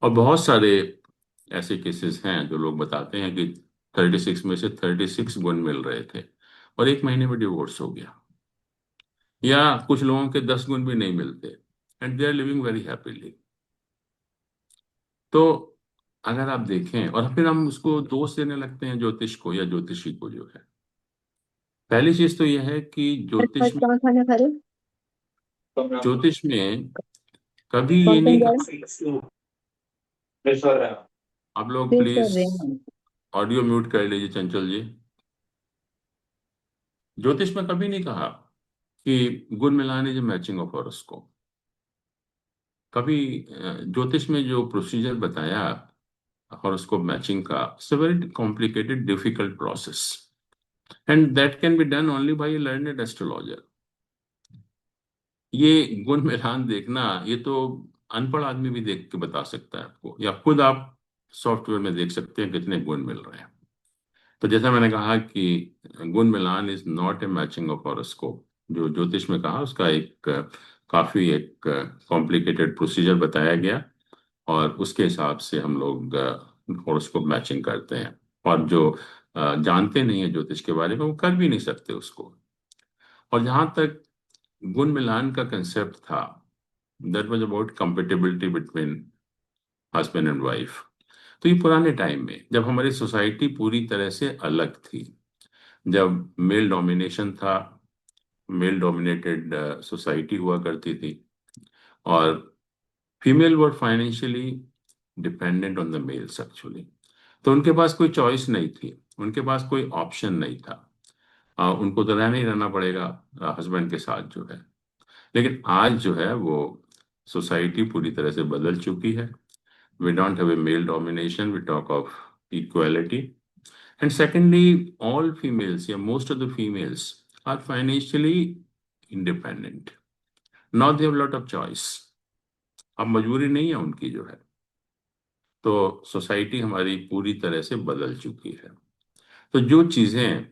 और बहुत सारे ऐसे केसेस हैं जो लोग बताते हैं कि 36 में से 36 गुण मिल रहे थे और 1 महीने में डिवोर्स हो गया। या कुछ लोगों के 10 गुण भी नहीं मिलते and they are living very happily. तो अगर आप देखें, और फिर हम उसको दोष देने लगते हैं ज्योतिष को या ज्योतिषी को जो है। पहली चीज तो यह है कि आज कहाँ खाना खा रहे हो? ज्योतिष में कभी ये कौन सा नहीं जा कहा। रहे हैं? आप लोग फिर कर प्लीज रहे हैं। ऑडियो म्यूट कर लीजिए, चंचल जी। ज्योतिष में कभी नहीं कहा कि गुण मिलाने जो मैचिंग ऑफ हॉरोस्कोप। कभी ज्योतिष में जो प्रोसीजर बताया हॉरोस्कोप मैचिंग का, it's a very complicated difficult process and that can be done only by A learned astrologer. ये गुण मिलान देखना, ये तो अनपढ़ आदमी भी देख के बता सकता है आपको, या खुद आप सॉफ्टवेयर में देख सकते हैं कितने गुण मिल रहे हैं। तो जैसा मैंने कहा कि गुण मिलान is not a matching of horoscope. जो ज्योतिष में कहा उसका एक काफी एक कॉम्प्लिकेटेड प्रोसीजर बताया गया, और उसके हिसाब से हम लोग हॉरोस्कोप मैचिंग करते हैं। और जो जानते नहीं है ज्योतिष के बारे में, वो कर भी नहीं सकते उसको। और जहां तक गुण मिलान का कंसेप्ट था, that was about compatibility between husband and wife. तो ये पुराने टाइम में जब हमारी सोसाइटी पूरी तरह से अलग थी, जब मेल डोमिनेशन था, मेल डोमिनेटेड सोसाइटी हुआ करती थी, और female were financially dependent on the mails actually. तो उनके पास कोई चॉइस नहीं थी, उनके पास कोई ऑप्शन नहीं था। उनको तो रहना ही रहना पड़ेगा हस्बैंड के साथ जो है। लेकिन आज जो है वो सोसाइटी पूरी तरह से बदल चुकी है। We don't have a male domination, we talk of equality. And secondly, all females या most of the females are financially independent. Now they have lot of choice. अब मजबूरी नहीं है उनकी जो है। तो सोसाइटी हमारी पूरी तरह से बदल चुकी है। तो जो चीजें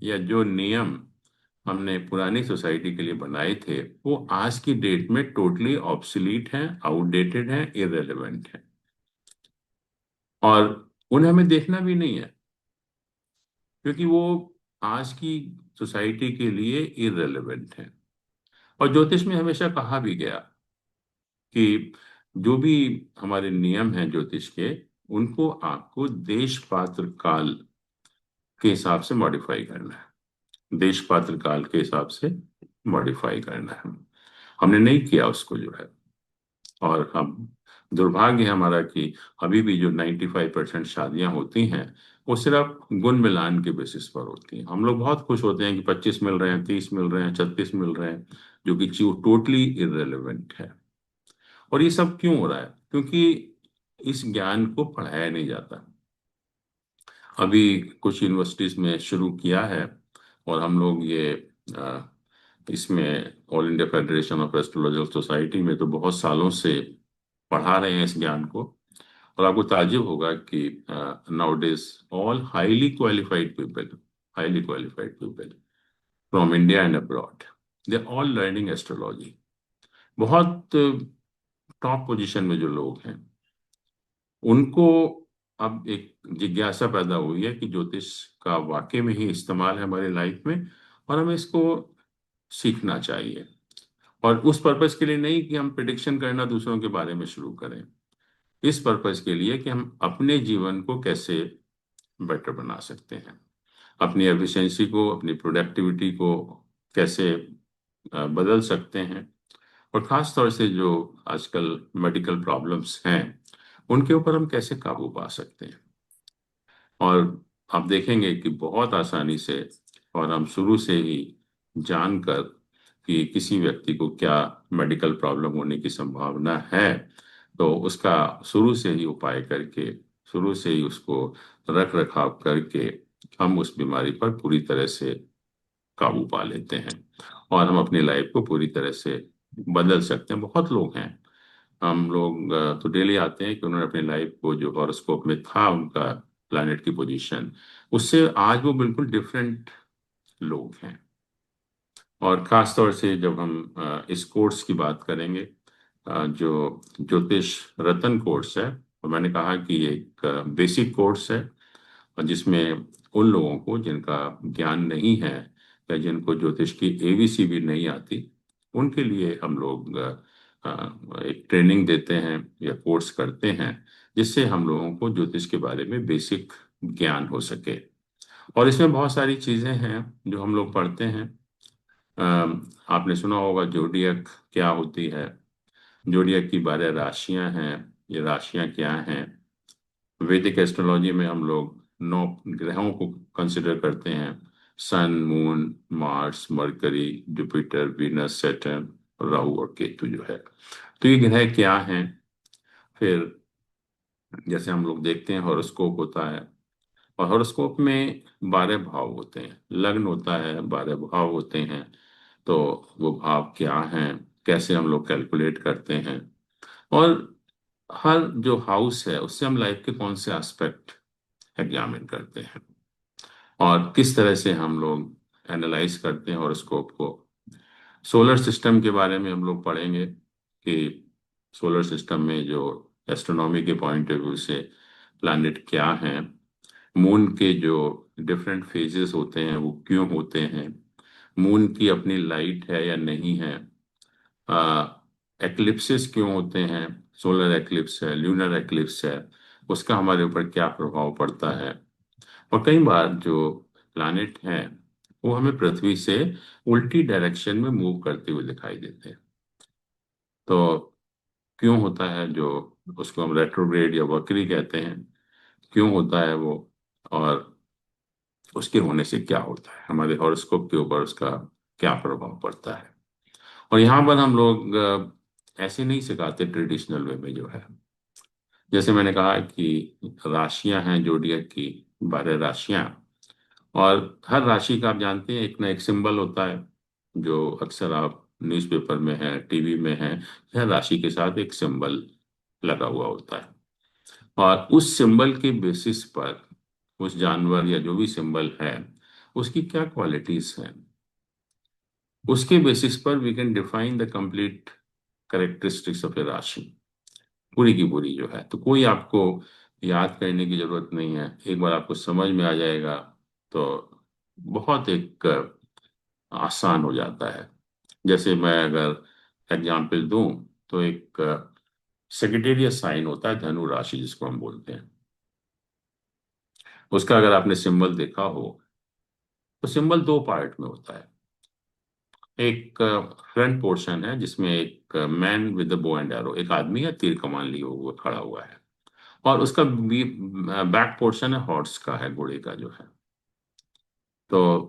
या जो नियम हमने पुरानी सोसाइटी के लिए बनाए थे, वो आज की डेट में टोटली ऑब्सोलीट हैं, आउटडेटेड हैं, इररेलेवेंट हैं, और उन्हें हमें देखना भी नहीं है, क्योंकि वो आज की सोसाइटी के लिए इररेलेवेंट हैं। और ज्योतिष में हमेशा कहा भी गया कि जो भी हमारे नियम हैं ज्योतिष के, उनको आपको देश पात्र काल के हिसाब से मॉडिफाई करना है, देश पात्र काल के हिसाब से मॉडिफाई करना है। हमने नहीं किया उसको जो है। और हम, दुर्भाग्य है हमारा कि अभी भी जो 95% शादियां होती हैं वो सिर्फ गुण मिलान के बेसिस पर होती हैं। हम लोग बहुत खुश होते हैं कि 25 मिल रहे हैं, 30 मिल रहे हैं, 36 मिल रहे हैं, जो कि टोटली इररेलेवेंट है। और ये सब क्यों हो रहा है? क्योंकि इस ज्ञान को पढ़ाया नहीं जाता। अभी कुछ यूनिवर्सिटीज में शुरू किया है, और हम लोग ये इसमें all India federation of astrological society में तो बहुत सालों से पढ़ा रहे हैं इस ज्ञान को। और आपको ताज्जुब होगा कि nowadays all highly qualified people from India and abroad, they are all learning astrology. बहुत टॉप पोजीशन में जो लोग हैं, उनको अब एक जिज्ञासा पैदा हुई है कि ज्योतिष का वाकई में ही इस्तेमाल है हमारी लाइफ में, और हमें इसको सीखना चाहिए। और उस पर्पज के लिए नहीं कि हम प्रिडिक्शन करना दूसरों के बारे में शुरू करें, इस पर्पज के लिए कि हम अपने जीवन को कैसे बेटर बना सकते हैं, अपनी एफिशिएंसी को, अपनी प्रोडक्टिविटी को कैसे बदल सकते हैं, और खास तौर से जो आजकल मेडिकल प्रॉब्लम्स हैं उनके ऊपर हम कैसे काबू पा सकते हैं। और आप देखेंगे कि बहुत आसानी से, और हम शुरू से ही जानकर कि किसी व्यक्ति को क्या मेडिकल प्रॉब्लम होने की संभावना है, तो उसका शुरू से ही उपाय करके, शुरू से ही उसको रख रखाव करके हम उस बीमारी पर पूरी तरह से काबू पा लेते हैं, और हम अपनी लाइफ को पूरी तरह से बदल सकते हैं। बहुत लोग हैं, हम लोग तो डेली आते हैं कि उन्होंने अपनी लाइफ को, जो हॉरोस्कोप में था उनका प्लैनेट की पोजीशन, उससे आज वो बिल्कुल डिफरेंट लोग हैं। और खास तौर से जब हम इस कोर्स की बात करेंगे, जो ज्योतिष रतन कोर्स है, और मैंने कहा कि ये एक बेसिक कोर्स है, और जिसमें उन लोगों को जिनका ज्ञान नहीं है या जिनको ज्योतिष की एबीसी भी नहीं आती, उनके लिए हम लोग एक ट्रेनिंग देते हैं या कोर्स करते हैं, जिससे हम लोगों को ज्योतिष के बारे में बेसिक ज्ञान हो सके। और इसमें बहुत सारी चीजें हैं जो हम लोग पढ़ते हैं। आपने सुना होगा जोडियक क्या होती है, जोडियक की 12 राशियां हैं, ये राशियां क्या हैं। वैदिक एस्ट्रोलॉजी में हम लोग 9 ग्रहों को कंसिडर करते हैं, sun, moon, Mars, Mercury, Jupiter, Venus, Saturn, Rahu और केतु जो है। तो ये ग्रह क्या हैं? फिर जैसे हम लोग देखते हैं हॉरोस्कोप होता है, और हॉरोस्कोप में 12 भाव होते हैं, लग्न होता है, 12 भाव होते हैं। तो वो भाव क्या हैं, कैसे हम लोग कैलकुलेट करते हैं, और हर जो हाउस है उससे हम लाइफ के कौन से एस्पेक्ट एग्जामिन करते हैं, और किस तरह से हम लोग एनालाइज करते हैं हॉरोस्कोप को। सोलर सिस्टम के बारे में हम लोग पढ़ेंगे कि सोलर सिस्टम में जो एस्ट्रोनॉमी के पॉइंट ऑफ व्यू से प्लैनेट क्या हैं, मून के जो डिफरेंट फेजेस होते हैं वो क्यों होते हैं, मून की अपनी लाइट है या नहीं है, एक्लिप्सिस क्यों होते हैं, सोलर एक्लिप्स है, ल्यूनर एक्लिप्स है, उसका हमारे ऊपर क्या प्रभाव पड़ता है। और कई बार जो प्लैनेट हैं वो हमें पृथ्वी से उल्टी डायरेक्शन में मूव करते हुए दिखाई देते हैं। तो क्यों होता है, जो उसको हम रेट्रोग्रेड या वक्री कहते हैं, क्यों होता है वो, और उसके होने से क्या होता है, हमारे हॉरोस्कोप के ऊपर उसका क्या प्रभाव पड़ता है। और यहाँ पर हम लोग ऐसे नहीं सिखाते ट्रेडिशनल वे में जो है। जैसे मैंने कहा कि राशियां हैं जोडियक की, 12 राशियां, और हर राशि का आप जानते हैं एक ना एक सिंबल होता है, जो अक्सर आप न्यूज़पेपर में है, टीवी में है, हर राशि के साथ एक सिंबल लगा हुआ होता है। और उस सिंबल के बेसिस पर उस जानवर या जो भी सिंबल है उसकी क्या क्वालिटीज हैं, उसके बेसिस पर we can define the complete characteristics of a rashi, पूरी की पूरी जो है। तो कोई आपको याद करने की जरूरत नहीं है, एक बार आपको समझ में आ जाएगा तो बहुत एक आसान हो जाता है। जैसे मैं अगर एग्जाम्पल दूं तो एक सेक्रेटेरियल साइन होता है धनु राशि जिसको हम बोलते हैं, उसका अगर आपने सिंबल देखा हो तो सिंबल दो पार्ट में होता है। एक फ्रंट पोर्शन है जिसमें एक man with bow and arrow, एक आदमी है तीर कमान लिए हुआ खड़ा हुआ है, और उसका बैक पोर्शन है हॉर्स का, है घोड़े का जो है। तो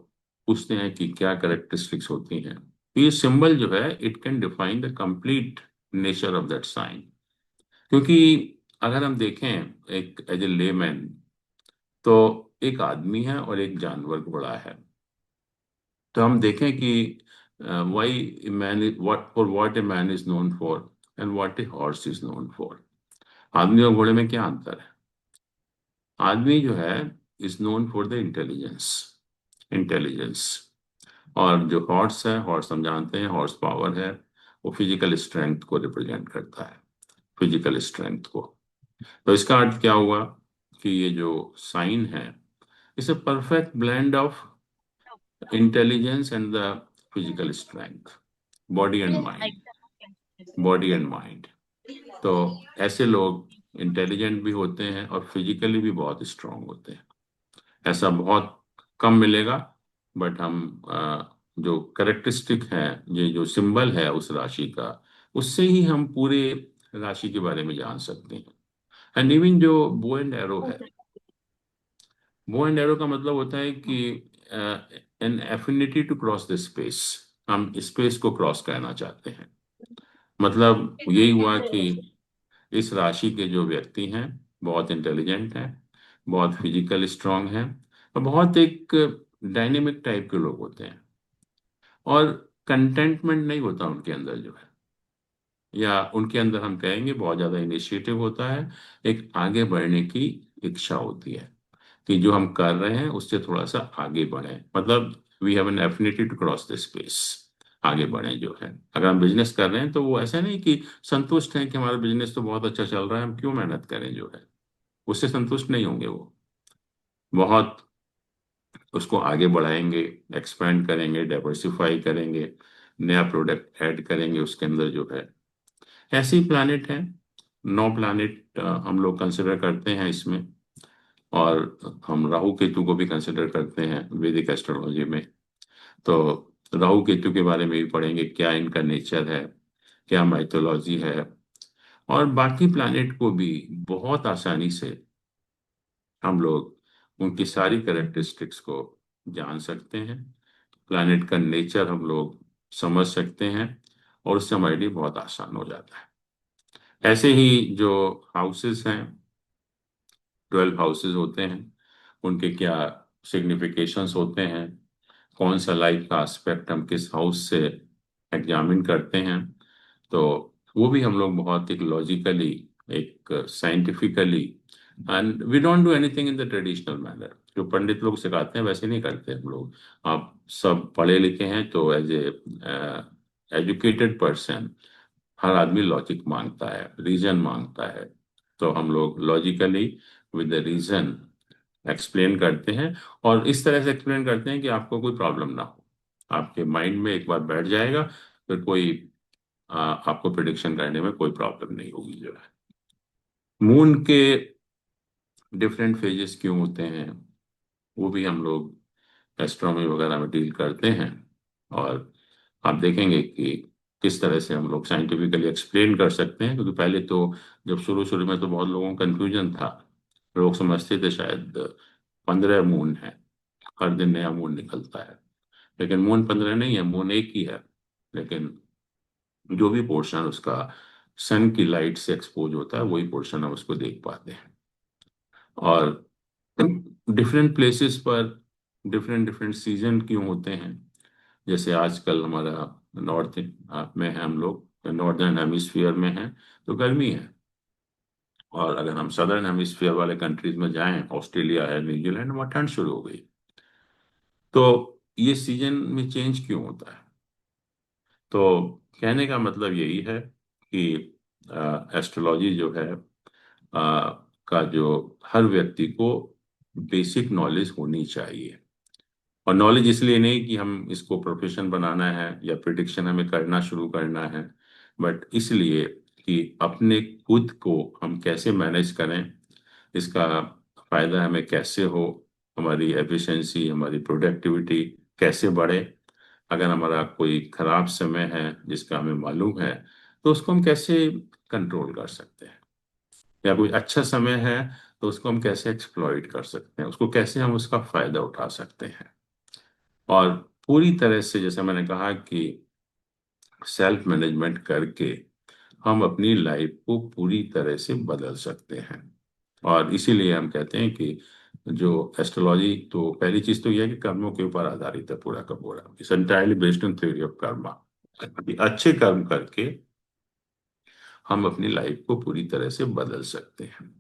पूछते हैं कि क्या करेक्टरिस्टिक्स होती हैं, तो ये सिंबल जो है it can define the complete nature of that sign. क्योंकि अगर हम देखें एक एज ए लेमैन, तो एक आदमी है और एक जानवर घोड़ा है। तो हम देखें कि Y man what for what a man is known for and what a horse is known for. आदमी और घोड़े में क्या अंतर है। आदमी जो है is known for the intelligence, intelligence. और जो हॉर्स है, हॉर्स हम जानते हैं हॉर्स पावर है, वो फिजिकल स्ट्रेंथ को रिप्रेजेंट करता है, फिजिकल स्ट्रेंथ को। तो इसका अर्थ क्या हुआ कि ये जो साइन है it's a perfect blend of intelligence and the physical strength, body and mind, body and mind. तो ऐसे लोग इंटेलिजेंट भी होते हैं और फिजिकली भी बहुत स्ट्रांग होते हैं। ऐसा बहुत कम मिलेगा, बट हम जो करेक्टरिस्टिक है, ये जो सिंबल है उस राशि का, उससे ही हम पूरे राशि के बारे में जान सकते हैं। एंड इवन जो बो एंड एरो है, बो एंड एरो का मतलब होता है कि an affinity to cross the space, हम स्पेस को क्रॉस करना चाहते हैं। मतलब यही हुआ कि इस राशि के जो व्यक्ति हैं बहुत इंटेलिजेंट हैं, बहुत फिजिकल स्ट्रांग हैं, और बहुत एक डायनेमिक टाइप के लोग होते हैं, और कंटेंटमेंट नहीं होता उनके अंदर जो है, या उनके अंदर हम कहेंगे बहुत ज्यादा इनिशिएटिव होता है, एक आगे बढ़ने की इच्छा होती है कि जो हम कर रहे हैं उससे थोड़ा सा आगे बढ़े। मतलब we have an affinity to cross the space, आगे बढ़े जो है। अगर हम बिजनेस कर रहे हैं तो वो ऐसा नहीं कि संतुष्ट हैं कि हमारा बिजनेस तो बहुत अच्छा चल रहा है, हम क्यों मेहनत करें जो है, उससे संतुष्ट नहीं होंगे। वो बहुत उसको आगे बढ़ाएंगे, एक्सपेंड करेंगे, डाइवर्सिफाई करेंगे, नया प्रोडक्ट ऐड करेंगे उसके अंदर जो है। ऐसे ही प्लानिट है, 9 प्लानिट हम लोग कंसिडर करते हैं इसमें, और हम राहु केतु को भी कंसिडर करते हैं वैदिक एस्ट्रोलॉजी में। तो राहु केतु के बारे में भी पढ़ेंगे, क्या इनका नेचर है, क्या माइथोलॉजी है, और बाकी प्लैनेट को भी बहुत आसानी से हम लोग उनकी सारी कैरेक्टरिस्टिक्स को जान सकते हैं, प्लैनेट का नेचर हम लोग समझ सकते हैं, और उससे हमारे लिए बहुत आसान हो जाता है। ऐसे ही जो हाउसेस हैं, 12 हाउसेस होते हैं, उनके क्या सिग्निफिकेशंस होते हैं, कौन सा लाइफ का एस्पेक्ट हम किस हाउस से एग्जामिन करते हैं, तो वो भी हम लोग बहुत एक लॉजिकली, एक scientifically, and we don't do anything in the traditional manner. जो पंडित लोग सिखाते हैं वैसे नहीं करते हम लोग। आप सब पढ़े लिखे हैं तो एज ए एजुकेटेड पर्सन हर आदमी लॉजिक मांगता है, रीजन मांगता है। तो हम लोग logically with the reason explain करते हैं, और इस तरह से एक्सप्लेन करते हैं कि आपको कोई प्रॉब्लम ना हो। आपके माइंड में एक बार बैठ जाएगा, फिर कोई आपको प्रिडिक्शन करने में कोई प्रॉब्लम नहीं होगी जो है। मून के डिफरेंट फेजेस क्यों होते हैं, वो भी हम लोग एस्ट्रोनॉमी वगैरह में डील करते हैं। और आप देखेंगे कि किस तरह से हम लोग साइंटिफिकली एक्सप्लेन कर सकते हैं, क्योंकि पहले तो जब शुरू शुरू में तो बहुत लोगों को कंफ्यूजन था। लोग समझते थे शायद 15 मून है, हर दिन नया मून निकलता है। लेकिन मून 15 नहीं है, मून एक ही है। लेकिन जो भी पोर्शन उसका सन की लाइट से एक्सपोज होता है, वही पोर्शन हम उसको देख पाते हैं। और डिफरेंट प्लेसेस पर डिफरेंट डिफरेंट सीजन क्यों होते हैं। जैसे आजकल हमारा नॉर्थ में है, हम लोग नॉर्दर्न हेमिस्फीयर में हैं तो गर्मी है। और अगर हम सदर्न हेमिस्फीयर वाले कंट्रीज में जाएं, ऑस्ट्रेलिया है, न्यूजीलैंड, वहाँ ठंड शुरू हो गई। तो ये सीजन में चेंज क्यों होता है। तो कहने का मतलब यही है कि एस्ट्रोलॉजी जो है का जो हर व्यक्ति को बेसिक नॉलेज होनी चाहिए। और नॉलेज इसलिए नहीं कि हम इसको प्रोफेशन बनाना है या प्रिडिक्शन हमें करना शुरू करना है, बट इसलिए कि अपने खुद को हम कैसे मैनेज करें, इसका फायदा हमें कैसे हो, हमारी एफिशिएंसी, हमारी प्रोडक्टिविटी कैसे बढ़े। अगर हमारा कोई खराब समय है जिसका हमें मालूम है, तो उसको हम कैसे कंट्रोल कर सकते हैं। या कोई अच्छा समय है तो उसको हम कैसे एक्सप्लॉइट कर सकते हैं, उसको कैसे हम उसका फायदा उठा सकते हैं। और पूरी तरह से जैसे मैंने कहा कि सेल्फ मैनेजमेंट करके हम अपनी लाइफ को पूरी तरह से बदल सकते हैं। और इसीलिए हम कहते हैं कि जो एस्ट्रोलॉजी, तो पहली चीज तो यह है कि कर्मों के ऊपर आधारित है पूरा का पूरा। It's entirely based on theory of Karma. अच्छे कर्म करके हम अपनी लाइफ को पूरी तरह से बदल सकते हैं,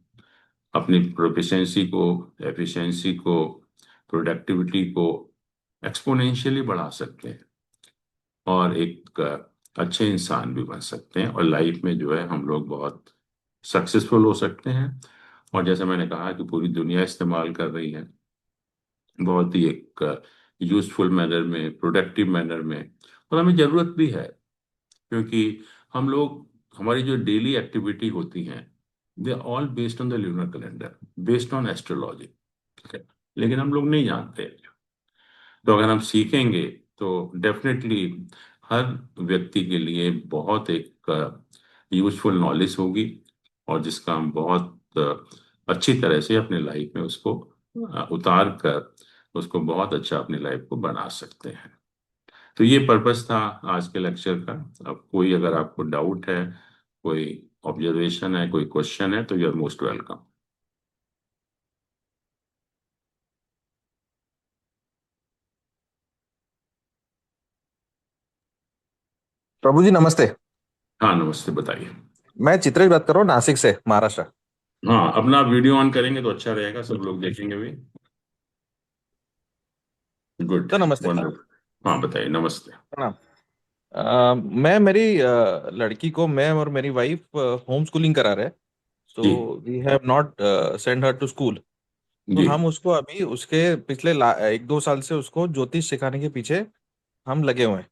अपनी प्रोफिशिएंसी को, एफिशिएंसी को, प्रोडक्टिविटी को एक्सपोनेंशियली बढ़ा सकते हैं, और एक अच्छे इंसान भी बन सकते हैं। और लाइफ में जो है हम लोग बहुत सक्सेसफुल हो सकते हैं। और जैसे मैंने कहा कि पूरी दुनिया इस्तेमाल कर रही है, बहुत ही एक यूजफुल मैनर में, प्रोडक्टिव मैनर में। और हमें जरूरत भी है, क्योंकि हम लोग, हमारी जो डेली एक्टिविटी होती हैं, they are all based on the lunar calendar, based on astrology. लेकिन हम लोग नहीं जानते। तो अगर हम सीखेंगे तो डेफिनेटली हर व्यक्ति के लिए बहुत एक यूजफुल नॉलेज होगी, और जिसका हम बहुत अच्छी तरह से अपने लाइफ में उसको उतार कर उसको बहुत अच्छा अपनी लाइफ को बना सकते हैं। तो ये पर्पस था आज के लेक्चर का। अब कोई अगर आपको डाउट है, कोई ऑब्जर्वेशन है, कोई क्वेश्चन है, तो यू आर मोस्ट वेलकम। प्रभु जी नमस्ते। हाँ नमस्ते, बताइए। मैं चित्रेश बात कर रहा हूँ नासिक से, महाराष्ट्र। हाँ, अपना वीडियो ऑन करेंगे तो अच्छा रहेगा, सब लोग देखेंगे भी। गुड, तो नमस्ते। वंडरफुल। हाँ बताइए, नमस्ते। प्रणाम। मैं मेरी लड़की को, मैं और मेरी वाइफ होम स्कूलिंग करा रहे हैं। जी so we have not send her to school. तो जी हम उसको अभी उसके पिछले 1-2 साल से उसको ज्योतिष सिखाने के पीछे हम लगे हुए हैं।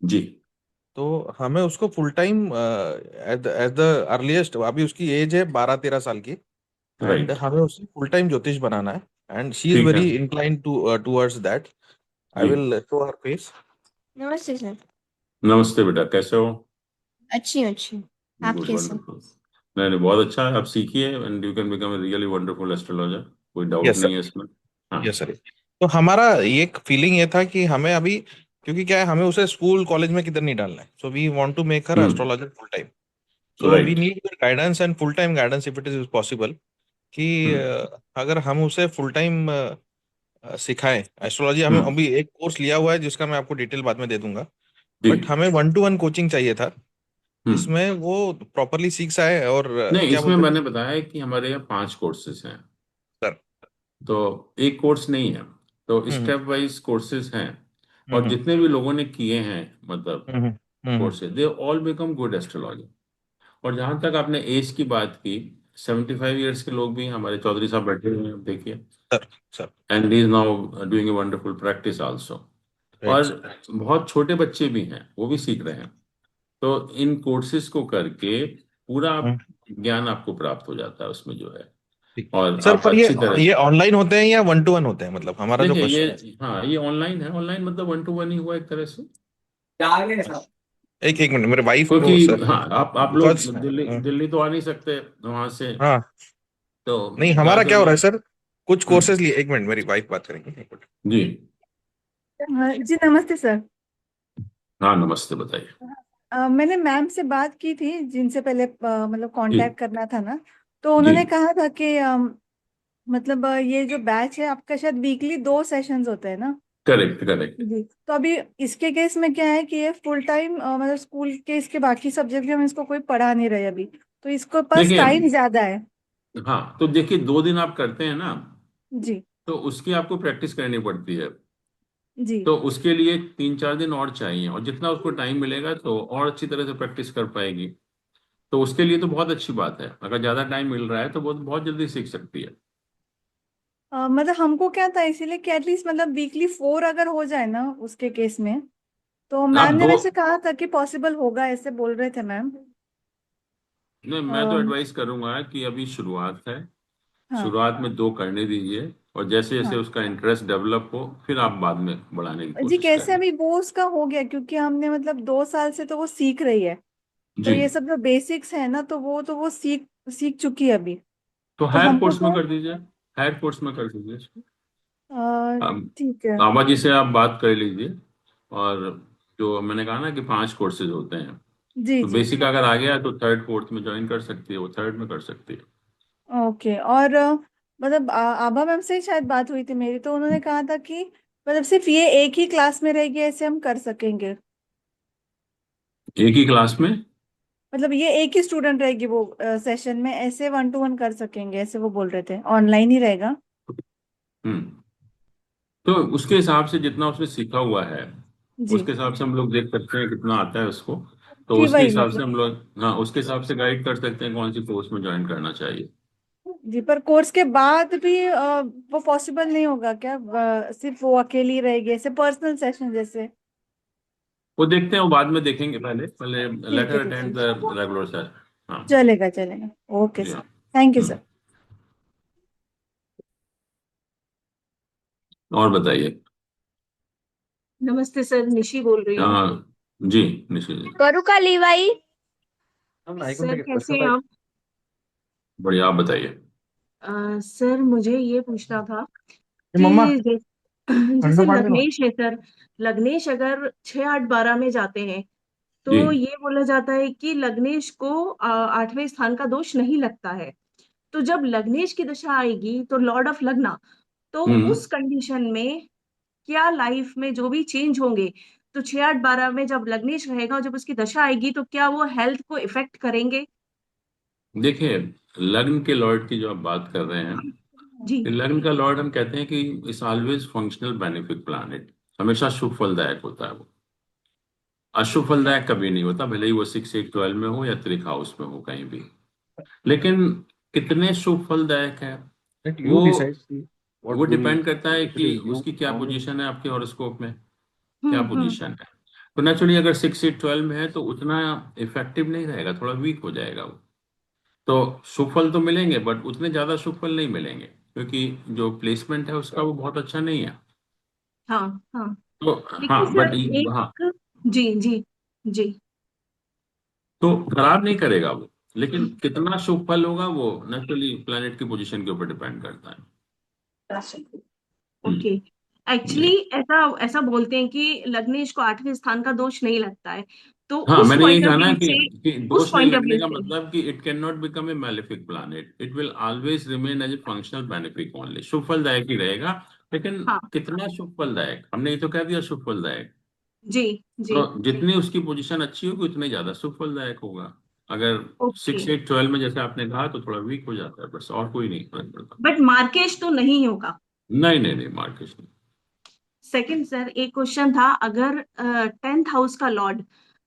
जी। तो हमें उसको full time as the earliest, अभी उसकी एज है 12-13 साल की, एंड राइट। हमें उसे फुल टाइम ज्योतिष बनाना है। एंड शी इज ठीक है। Very inclined towards that. I जी। Will show her face. नमस्ते सर। नमस्ते बेटा, कैसे हो। अच्छी हूँ, अच्छी हूँ। आप गुड, कैसे हैं? वंडरफुल। नहीं नहीं, बहुत अच्छा है। आप सीखिए and you can become a really wonderful astrologer, कोई डाउट यस नहीं सर। है इसमें। हाँ। Yes sir. तो हमारा ये फीलिंग ये था कि हमें अभी, क्योंकि क्या है, हमें उसे स्कूल कॉलेज में किधर नहीं डालना है। So we want to make her astrologer full time. So we right. Need guidance and full time guidance if it is possible. कि अगर हम उसे फुल टाइम सिखाएं एस्ट्रोलॉजी। हमें हम्म। अभी एक कोर्स लिया हुआ है जिसका मैं आपको डिटेल बाद में दे दूंगा। जी। बट हमें 1-to-1 कोचिंग चाहिए था, हम्म। जिसमें वो प्रॉपरली सीख जाए। और नहीं, क्या इसमें बोलते मैंने बताया कि हमारे यहाँ 5 कोर्सेज हैं। हैं सर? तो एक कोर्स नहीं है, तो हम्म स्टेप वाइज कोर्सेज हैं। और हम्म जितने भी लोगों ने किए हैं, मतलब hmm hmm courses, they all become good astrologer. और जहां तक आपने एज की बात की, 75 ईयर्स के लोग भी हमारे चौधरी साहब बैठे हुए हैं, आप देखिए। Sir. Sir. And he is now doing a wonderful practice also. Right. और बहुत छोटे बच्चे भी हैं, वो भी सीख रहे हैं। तो इन कोर्सेज को करके पूरा हम्म, ज्ञान आपको प्राप्त हो जाता है उसमें जो है, ठीक। और सर आप पर अच्छी तरह ये से। ऑनलाइन होते हैं या 1-to-1 होते हैं, मतलब हमारा जो देखिए ये, क्वेश्चन है। हाँ ये ऑनलाइन है, ऑनलाइन मतलब 1-to-1 ही हुआ एक तरह से। एक एक मिनट, मेरे वाइफ को क्योंकि सर, हाँ आप लोग बिकॉज दिल्ली दिल्ली तो आ नहीं सकते वहां से, हाँ, तो नहीं क्या हमारा क्या हो रहा है करिए। सर, कुछ हम्म। कोर्सेज लिए, एक मिनट मेरी वाइफ बात करेंगे, एक मिनट। जी। जी नमस्ते सर। हाँ नमस्ते, बताइए। मैंने मैम से बात की थी जिनसे पहले मतलब जी कांटेक्ट करना था ना, तो जी। उन्होंने कहा था कि मतलब ये जो बैच है आपका शायद वीकली 2 सेशंस होते हैं ना। Correct correct. जी, तो अभी इसके केस में क्या है कि ये फुल टाइम मतलब स्कूल के इसके बाकी सब्जेक्ट हम इसको कोई पढ़ा नहीं रहे अभी, तो इसको पास देखिए, टाइम ज्यादा है। हाँ तो देखिए 2 दिन आप करते हैं ना, जी तो उसकी आपको प्रैक्टिस करनी पड़ती है। जी। तो उसके लिए 3-4 दिन और चाहिए, और जितना उसको टाइम मिलेगा तो और अच्छी तरह से प्रैक्टिस कर पाएगी। तो उसके लिए तो बहुत अच्छी बात है, अगर ज्यादा टाइम मिल रहा है तो बहुत बहुत जल्दी सीख सकती है। मतलब हमको क्या था इसीलिए कि एटलीस्ट मतलब वीकली 4 अगर हो जाए ना उसके केस में, तो आप मैम ने दो, वैसे कहा था कि पॉसिबल होगा, ऐसे बोल रहे थे मैम। नहीं मैं तो एडवाइस करूंगा कि अभी शुरुआत है, हाँ शुरुआत में 2 करने दीजिए, और जैसे जैसे हाँ। उसका इंटरेस्ट डेवलप हो फिर आप बाद में बढ़ाने की जी कोशिश कैसे करें। अभी वो उसका हो गया क्योंकि हमने मतलब 2 साल से तो वो सीख रही है, तो जी। ये सब जो बेसिक्स है ना तो वो सीख सीख चुकी है अभी। तो तो हायर हमको कोर्स में क्या कर दीजिए, हायर कोर्स में कर दीजिए इसको। ठीक है। आबा जी से आप बात कर लीजिए, और जो मैंने कहा ना कि 5 कोर्सेज होते हैं, जी तो जी। बेसिक अगर आ गया तो थर्ड फोर्थ में ज्वाइन कर सकती है, वो थर्ड में कर सकती है। ओके। और मतलब आभा मैम से ही शायद बात हुई थी मेरी, तो उन्होंने कहा था कि मतलब सिर्फ ये एक ही क्लास में रहेगी ऐसे हम कर सकेंगे। एक ही क्लास में। मतलब ये एक ही स्टूडेंट रहेगी वो सेशन में, ऐसे 1-to-1 कर सकेंगे ऐसे वो बोल रहे थे, ऑनलाइन ही रहेगा। हम्म। तो उसके हिसाब से जितना उसने सीखा हुआ है, जी उसके हिसाब से हम लोग देख सकते हैं कितना आता है उसको। तो जी उसके वही हिसाब से मतलब। हम लोग, हाँ उसके हिसाब से गाइड कर सकते हैं कौन सी कोर्स में ज्वाइन करना चाहिए। जी पर कोर्स के बाद भी वो पॉसिबल नहीं होगा क्या, सिर्फ वो अकेली रहेगी ऐसे पर्सनल सेशन जैसे। वो देखते हैं, वो बाद में देखेंगे, पहले पहले ठीक है लेटर ठीक है। Attend the regular sir. हाँ। चलेगा चलेगा। ओके जी सर। हाँ। Thank you hmm. सर। और बताइए। नमस्ते सर, निशी बोल रही हूँ। हाँ जी, निश्चित जी। करू का लीवाई। सर कैसे हैं आप? बढ़िया, आप बताइए। सर मुझे ये पूछना था मम्मा कि ठंडो जैसे पानी लो। लग्नेश है सर, लग्नेश अगर 6, 8, 12 में जाते हैं जी। तो ये बोला जाता है कि लग्नेश को 8वें स्थान का दोष नहीं लगता है। तो जब लग्नेश की दशा आएगी तो लॉर्ड ऑफ लग्ना, तो हम्म। उस कंडीशन में क्या लाइफ में जो भी चेंज होंगे, तो 6, 8, 12 में जब लग्नेश रहेगा और जब उसकी दशा आएगी तो क्या वो हेल्थ को इफेक्ट करेंगे? देखिए, लग्न के लॉर्ड की जो आप बात कर रहे हैं, जी। लग्न का लॉर्ड हम कहते हैं कि इस ऑलवेज फंक्शनल बेनिफिक प्लैनेट, हमेशा शुभ फलदायक होता है वो। अशुभ फलदायक कभी नहीं होता, भले ही वो 6, 8, 12 में हो या त्रिक हाउस में हो कहीं भी। लेकिन कितने शुभ फलदायक है, Let you वो decide वो what do we, डिपेंड करता है if it कि is you, उसकी क्या how many. पोजीशन है आपके हॉरोस्कोप में, क्या हम्म। पोजीशन है। तो नेचुरली अगर 6, 8, 12 में है तो उतना इफेक्टिव नहीं रहेगा, थोड़ा वीक हो जाएगा वो। तो शुभ फल तो मिलेंगे, बट उतने ज्यादा शुभ फल नहीं मिलेंगे, क्योंकि जो प्लेसमेंट है उसका वो बहुत अच्छा नहीं है। हाँ हाँ। तो लेकिन हाँ सर बट, हाँ, एक, जी जी जी। तो खराब नहीं करेगा वो, लेकिन कितना शुभ फल होगा वो नेचुरली प्लेनेट की पोजीशन के ऊपर डिपेंड करता है। ओके। हम्म। एक्चुअली जी। ऐसा ऐसा बोलते हैं कि लग्नेश को 8वें स्थान का दोष नहीं लगता है, तो हाँ उस मैंने यही पॉइंट ऑफ कहा ना व्यू से, कि उस दोष नहीं पॉइंट ऑफ लगने व्यू का से। मतलब कि it can not become a malefic planet, it will always remain as a functional benefic only, शुभ फलदायक ही रहेगा। लेकिन हाँ। कितना शुभ फलदायक, हमने ये तो कह दिया शुभ फलदायक। जी जी। तो जितनी उसकी पोजीशन अच्छी होगी उतनी ज्यादा शुभ फलदायक होगा। अगर ओके। 6, 8, 12 में जैसे आपने कहा तो थोड़ा वीक हो जाता है, बस और कोई नहीं फर्क पड़ता। बट मार्केश तो नहीं होगा? नहीं नहीं नहीं, मार्केट नहीं। सेकंड सर, एक क्वेश्चन था, अगर 10th हाउस का लॉर्ड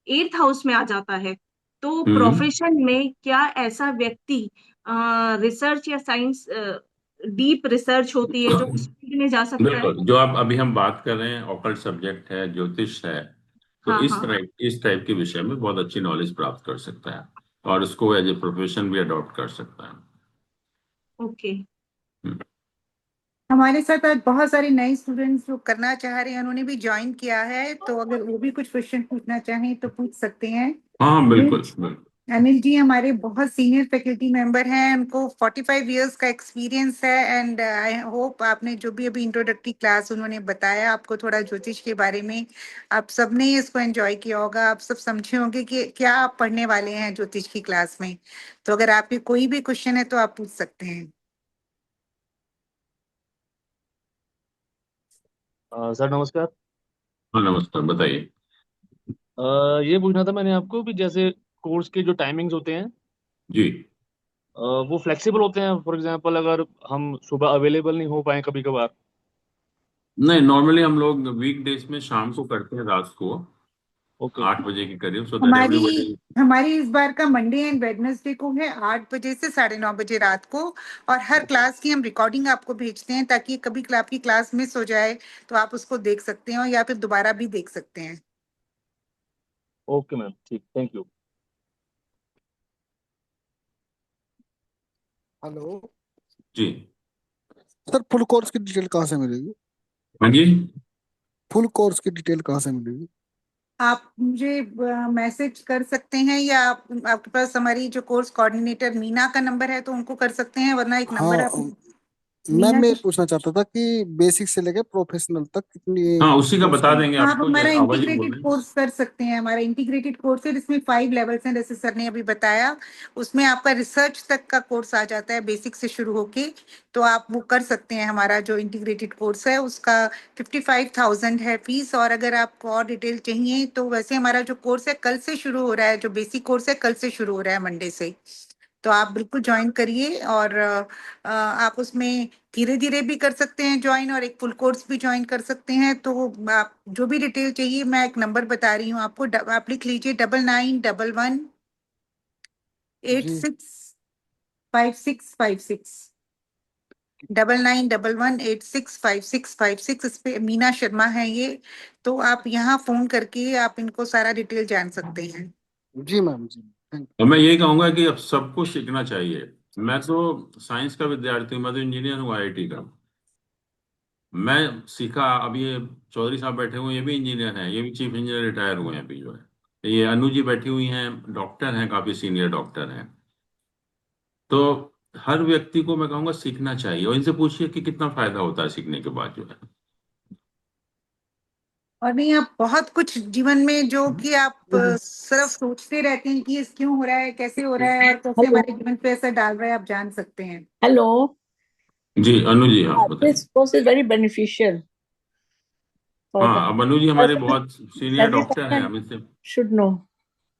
8th हाउस में आ जाता है तो हम्म। प्रोफेशन में क्या ऐसा व्यक्ति रिसर्च या साइंस, डीप रिसर्च होती है जो उस में जा सकता है? बिल्कुल, जो आप अभी हम बात कर रहे हैं ऑकल्ट सब्जेक्ट है, ज्योतिष है, तो हाँ इस हाँ। टाइप के विषय में बहुत अच्छी नॉलेज प्राप्त कर सकता है और उसको एज ए प्रोफेशन भी अडॉप्ट कर सकता है। ओके। हम्म। हमारे साथ आज बहुत सारे नए स्टूडेंट्स जो करना चाह रहे हैं उन्होंने भी ज्वाइन किया है, तो अगर वो भी कुछ क्वेश्चन पूछना चाहें तो पूछ सकते हैं। हाँ हाँ, बिल्कुल बिल्कुल। अनिल जी हमारे बहुत सीनियर फैकल्टी मेंबर हैं, उनको 45 इयर्स का एक्सपीरियंस है एंड आई होप आपने जो भी अभी इंट्रोडक्टरी क्लास उन्होंने बताया आपको थोड़ा ज्योतिष के बारे में, आप सबने इसको एंजॉय किया होगा, आप सब समझे होंगे कि क्या आप पढ़ने वाले हैं ज्योतिष की क्लास में। तो अगर आपके कोई भी क्वेश्चन है तो आप पूछ सकते हैं। सर नमस्कार। हाँ नमस्कार, बताइए। ये पूछना था मैंने आपको कि जैसे कोर्स के जो टाइमिंग्स होते हैं जी। वो फ्लेक्सिबल होते हैं, फॉर एग्जांपल अगर हम सुबह अवेलेबल नहीं हो पाए कभी कभार। नहीं, नॉर्मली हम लोग वीक डेज में शाम को करते हैं, रात को ओके 8 बजे के करीब, सो दैट हमारी एवरीबॉडी। हमारी इस बार का मंडे एंड वेडनेसडे को है 8 बजे से 9:30 बजे रात को, और हर क्लास की हम रिकॉर्डिंग आपको भेजते हैं ताकि कभी आपकी क्लास मिस हो जाए तो आप उसको देख सकते हो या फिर दोबारा भी देख सकते हैं। ओके मैम, ठीक, थैंक यू। हेलो जी। सर, फुल कोर्स की डिटेल कहाँ से मिलेगी? हाँ जी। फुल कोर्स की डिटेल कहाँ से मिलेगी? आप मुझे मैसेज कर सकते हैं या आपके पास हमारी जो कोर्स कोऑर्डिनेटर मीना का नंबर है तो उनको कर सकते हैं, वरना एक नंबर आप हाँ मैम, मीना मैं के। ये पूछना चाहता था कि बेसिक से लेके प्रोफेशनल तक कितनी हाँ, उसी का कोर्स बता की? देंगे आप आपको, हमारा आवाज ही बोल इंटीग्रेटेड रहे हैं। कोर्स कर सकते हैं, हमारा इंटीग्रेटेड कोर्स है जिसमें 5 लेवल्स हैं जैसे सर ने अभी बताया, उसमें आपका रिसर्च तक का कोर्स आ जाता है बेसिक से शुरू होके, तो आप वो कर सकते हैं। हमारा जो इंटीग्रेटेड कोर्स है उसका 55,000 है फीस, और अगर आपको और डिटेल चाहिए तो वैसे हमारा जो कोर्स है कल से शुरू हो रहा है, जो बेसिक कोर्स है कल से शुरू हो रहा है मंडे से, तो आप बिल्कुल ज्वाइन करिए। और आप उसमें धीरे धीरे भी कर सकते हैं ज्वाइन, और एक फुल कोर्स भी ज्वाइन कर सकते हैं। तो आप जो भी डिटेल चाहिए, मैं एक नंबर बता रही हूँ आपको, आप लिख लीजिए 9911 एट जी सिक्स 5656, 9911 865656। इस पे मीना शर्मा है ये, तो आप यहाँ फोन करके आप इनको सारा डिटेल जान सकते हैं। जी मैम, जी थैंक और मैं यही कहूंगा कि अब सबको सीखना चाहिए। मैं तो साइंस का विद्यार्थी हूँ, मैं तो इंजीनियर हूँ आईआईटी का। मैं सीखा, अब ये चौधरी साहब बैठे हुए हैं, ये भी इंजीनियर हैं, ये भी चीफ इंजीनियर रिटायर हुए हैं अभी जो है। ये अनु जी बैठी हुई हैं, डॉक्टर हैं, काफी सीनियर डॉक्टर हैं। तो हर व्यक्ति को मैं कहूंगा सीखना चाहिए, और इनसे पूछिए कि कितना फायदा होता है सीखने के बाद जो है। और नहीं, आप बहुत कुछ जीवन में जो कि आप सिर्फ सोचते रहते हैं कि ये क्यों हो रहा है, कैसे हो रहा है और कैसे हेलो हमारे जीवन पे असर डाल रहा है, आप जान सकते हैं। हेलो जी अनु जी, हाँ बताइए। This course is very beneficial for हाँ, अब अनु जी हमारे बहुत सीनियर एवरी डॉक्टर हैं, हम इनसे, शुड नो।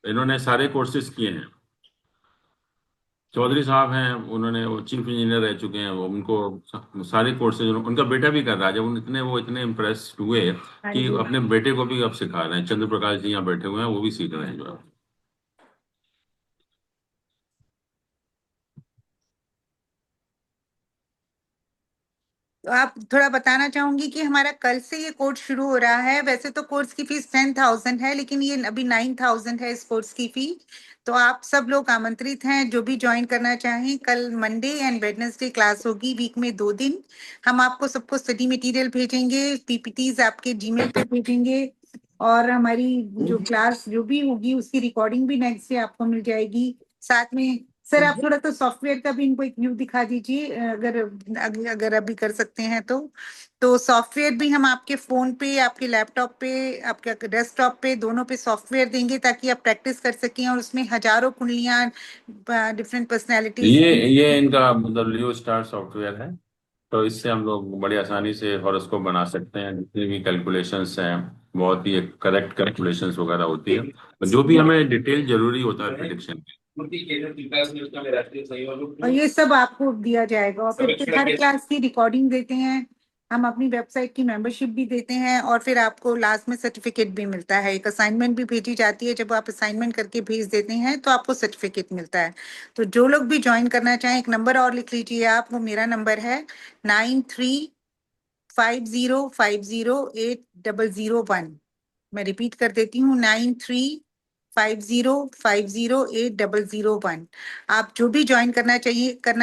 इन्होंने सारे कोर्सेज किए हैं। चौधरी साहब हैं, उन्होंने, वो चीफ इंजीनियर रह चुके हैं, वो उनको सारे कोर्सेज, उनका बेटा भी कर रहा है। जब वो इतने इम्प्रेस हुए हाँ कि जी। अपने बेटे को भी अब सिखा रहे हैं। चंद्र प्रकाश जी यहाँ बैठे हुए हैं, वो भी सीख रहे हैं जो है। तो आप थोड़ा बताना चाहूंगी कि हमारा कल से ये कोर्स शुरू हो रहा है। वैसे तो कोर्स की फीस 10,000 है, लेकिन ये अभी 9,000 है इस कोर्स की फी। तो आप सब लोग आमंत्रित हैं जो भी ज्वाइन करना चाहें। कल मंडे एंड वेडनेसडे क्लास होगी, वीक में 2 दिन। हम आपको सबको स्टडी मटेरियल भेजेंगे, पीपीटीज आपके जीमेल पे भेजेंगे, और हमारी जो क्लास जो भी होगी उसकी रिकॉर्डिंग भी नेक्स्ट डे आपको मिल जाएगी। साथ में सर आप थोड़ा तो सॉफ्टवेयर का भी इनको एक व्यू दिखा दीजिए, अगर अभी कर सकते हैं तो सॉफ्टवेयर भी हम आपके फोन पे, आपके लैपटॉप पे, आपके डेस्कटॉप पे, दोनों पे सॉफ्टवेयर देंगे ताकि आप प्रैक्टिस कर सकें, और उसमें हजारों कुंडलियां, डिफरेंट पर्सनैलिटीज। ये इनका मतलब लियो स्टार सॉफ्टवेयर है, तो इससे हम लोग बड़ी आसानी से हॉरोस्कोप बना सकते हैं। जितनी भी कैलकुलेशंस हैं, बहुत ही करेक्ट कैलकुलेशंस वगैरह होती है, जो भी हमें डिटेल जरूरी होता है प्रिडिक्शन के। और ये सब आपको दिया जाएगा, और फिर हर क्लास की रिकॉर्डिंग देते हैं हम, अपनी वेबसाइट की मेंबरशिप भी देते हैं, और फिर आपको लास्ट में सर्टिफिकेट भी मिलता है। एक असाइनमेंट भी भेजी जाती है, जब आप असाइनमेंट करके भेज देते हैं तो आपको सर्टिफिकेट मिलता है। तो जो लोग भी ज्वाइन करना चाहें, एक नंबर और लिख लीजिए आप, वो मेरा नंबर है 9350508001। मैं रिपीट कर देती हूँ, 9350508001। आप जो भी ज्वाइन करना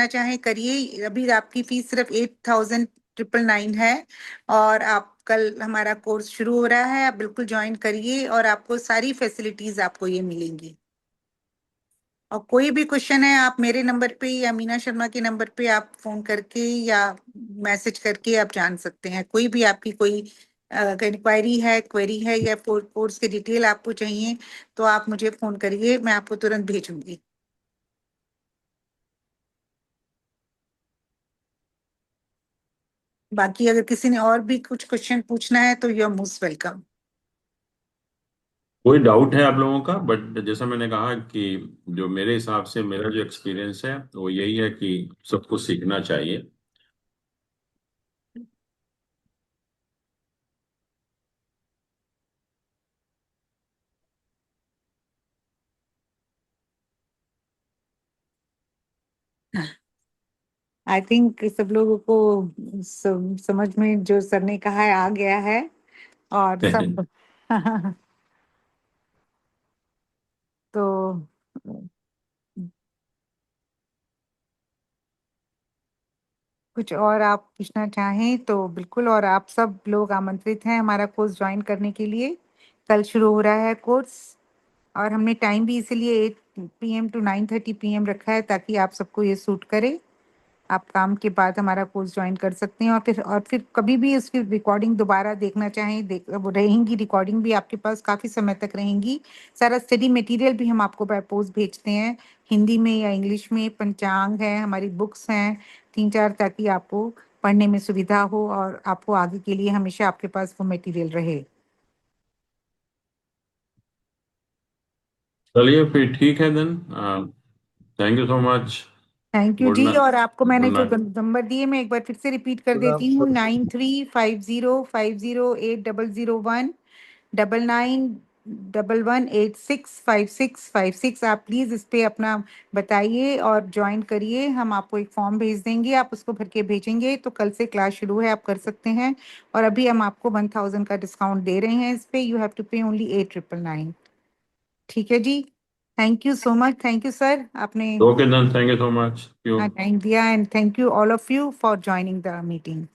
चाहें करिए। अभी आपकी फीस सिर्फ 8,999 है और आप कल हमारा कोर्स शुरू हो रहा है, आप बिल्कुल ज्वाइन करिए और आपको सारी फैसिलिटीज आपको ये मिलेंगी। और कोई भी क्वेश्चन है आप मेरे नंबर पे या मीना शर्मा के नंबर पे आप फोन करके या मैसेज करके आप जान सकते हैं। कोई भी आपकी कोई इंक्वायरी है, क्वेरी है या कोर्स के डिटेल आपको चाहिए तो आप मुझे फोन करिए, मैं आपको तुरंत भेजूंगी। बाकी अगर किसी ने और भी कुछ क्वेश्चन पूछना है तो यू आर मोस्ट वेलकम। कोई डाउट है आप लोगों का? बट जैसा मैंने कहा कि जो मेरे हिसाब से मेरा जो एक्सपीरियंस है वो यही है कि सबको सीखना चाहिए। आई थिंक सब लोगों को समझ में जो सर ने कहा है आ गया है और सब तो कुछ और आप पूछना चाहें तो बिल्कुल, और आप सब लोग आमंत्रित हैं हमारा कोर्स ज्वाइन करने के लिए। कल शुरू हो रहा है कोर्स और हमने टाइम भी इसीलिए 8 PM to 9:30 PM रखा है ताकि आप सबको ये सूट करे। आप काम के बाद हमारा कोर्स ज्वाइन कर सकते हैं और फिर कभी भी उसकी रिकॉर्डिंग दोबारा देखना चाहें वो रहेंगी, रिकॉर्डिंग भी आपके पास काफ़ी समय तक रहेंगी। सारा स्टडी मटेरियल भी हम आपको बाय पोस्ट भेजते हैं, हिंदी में या इंग्लिश में। पंचांग है, हमारी बुक्स हैं 3-4, ताकि आपको पढ़ने में सुविधा हो और आपको आगे के लिए हमेशा आपके पास वो मटेरियल रहे। चलिए फिर ठीक है then. Thank you so much. Thank you good जी। नाइट। और आपको मैंने गुड जो नाइट। नंबर दिए मैं एक बार फिर से रिपीट कर देती हूँ, 9350508001, 9911865656। आप प्लीज इस पे अपना बताइए और ज्वाइन करिए। हम आपको एक फॉर्म भेज देंगे, आप उसको भर के भेजेंगे तो कल से क्लास शुरू है, आप कर सकते हैं। और अभी हम आपको 1000 का डिस्काउंट दे रहे हैं इस पे। You have to pay only 8999। ठीक है जी, thank you so much. Thank you sir, आपने okay then, thank you so much. Time दिया, and thank you all of you for joining the meeting.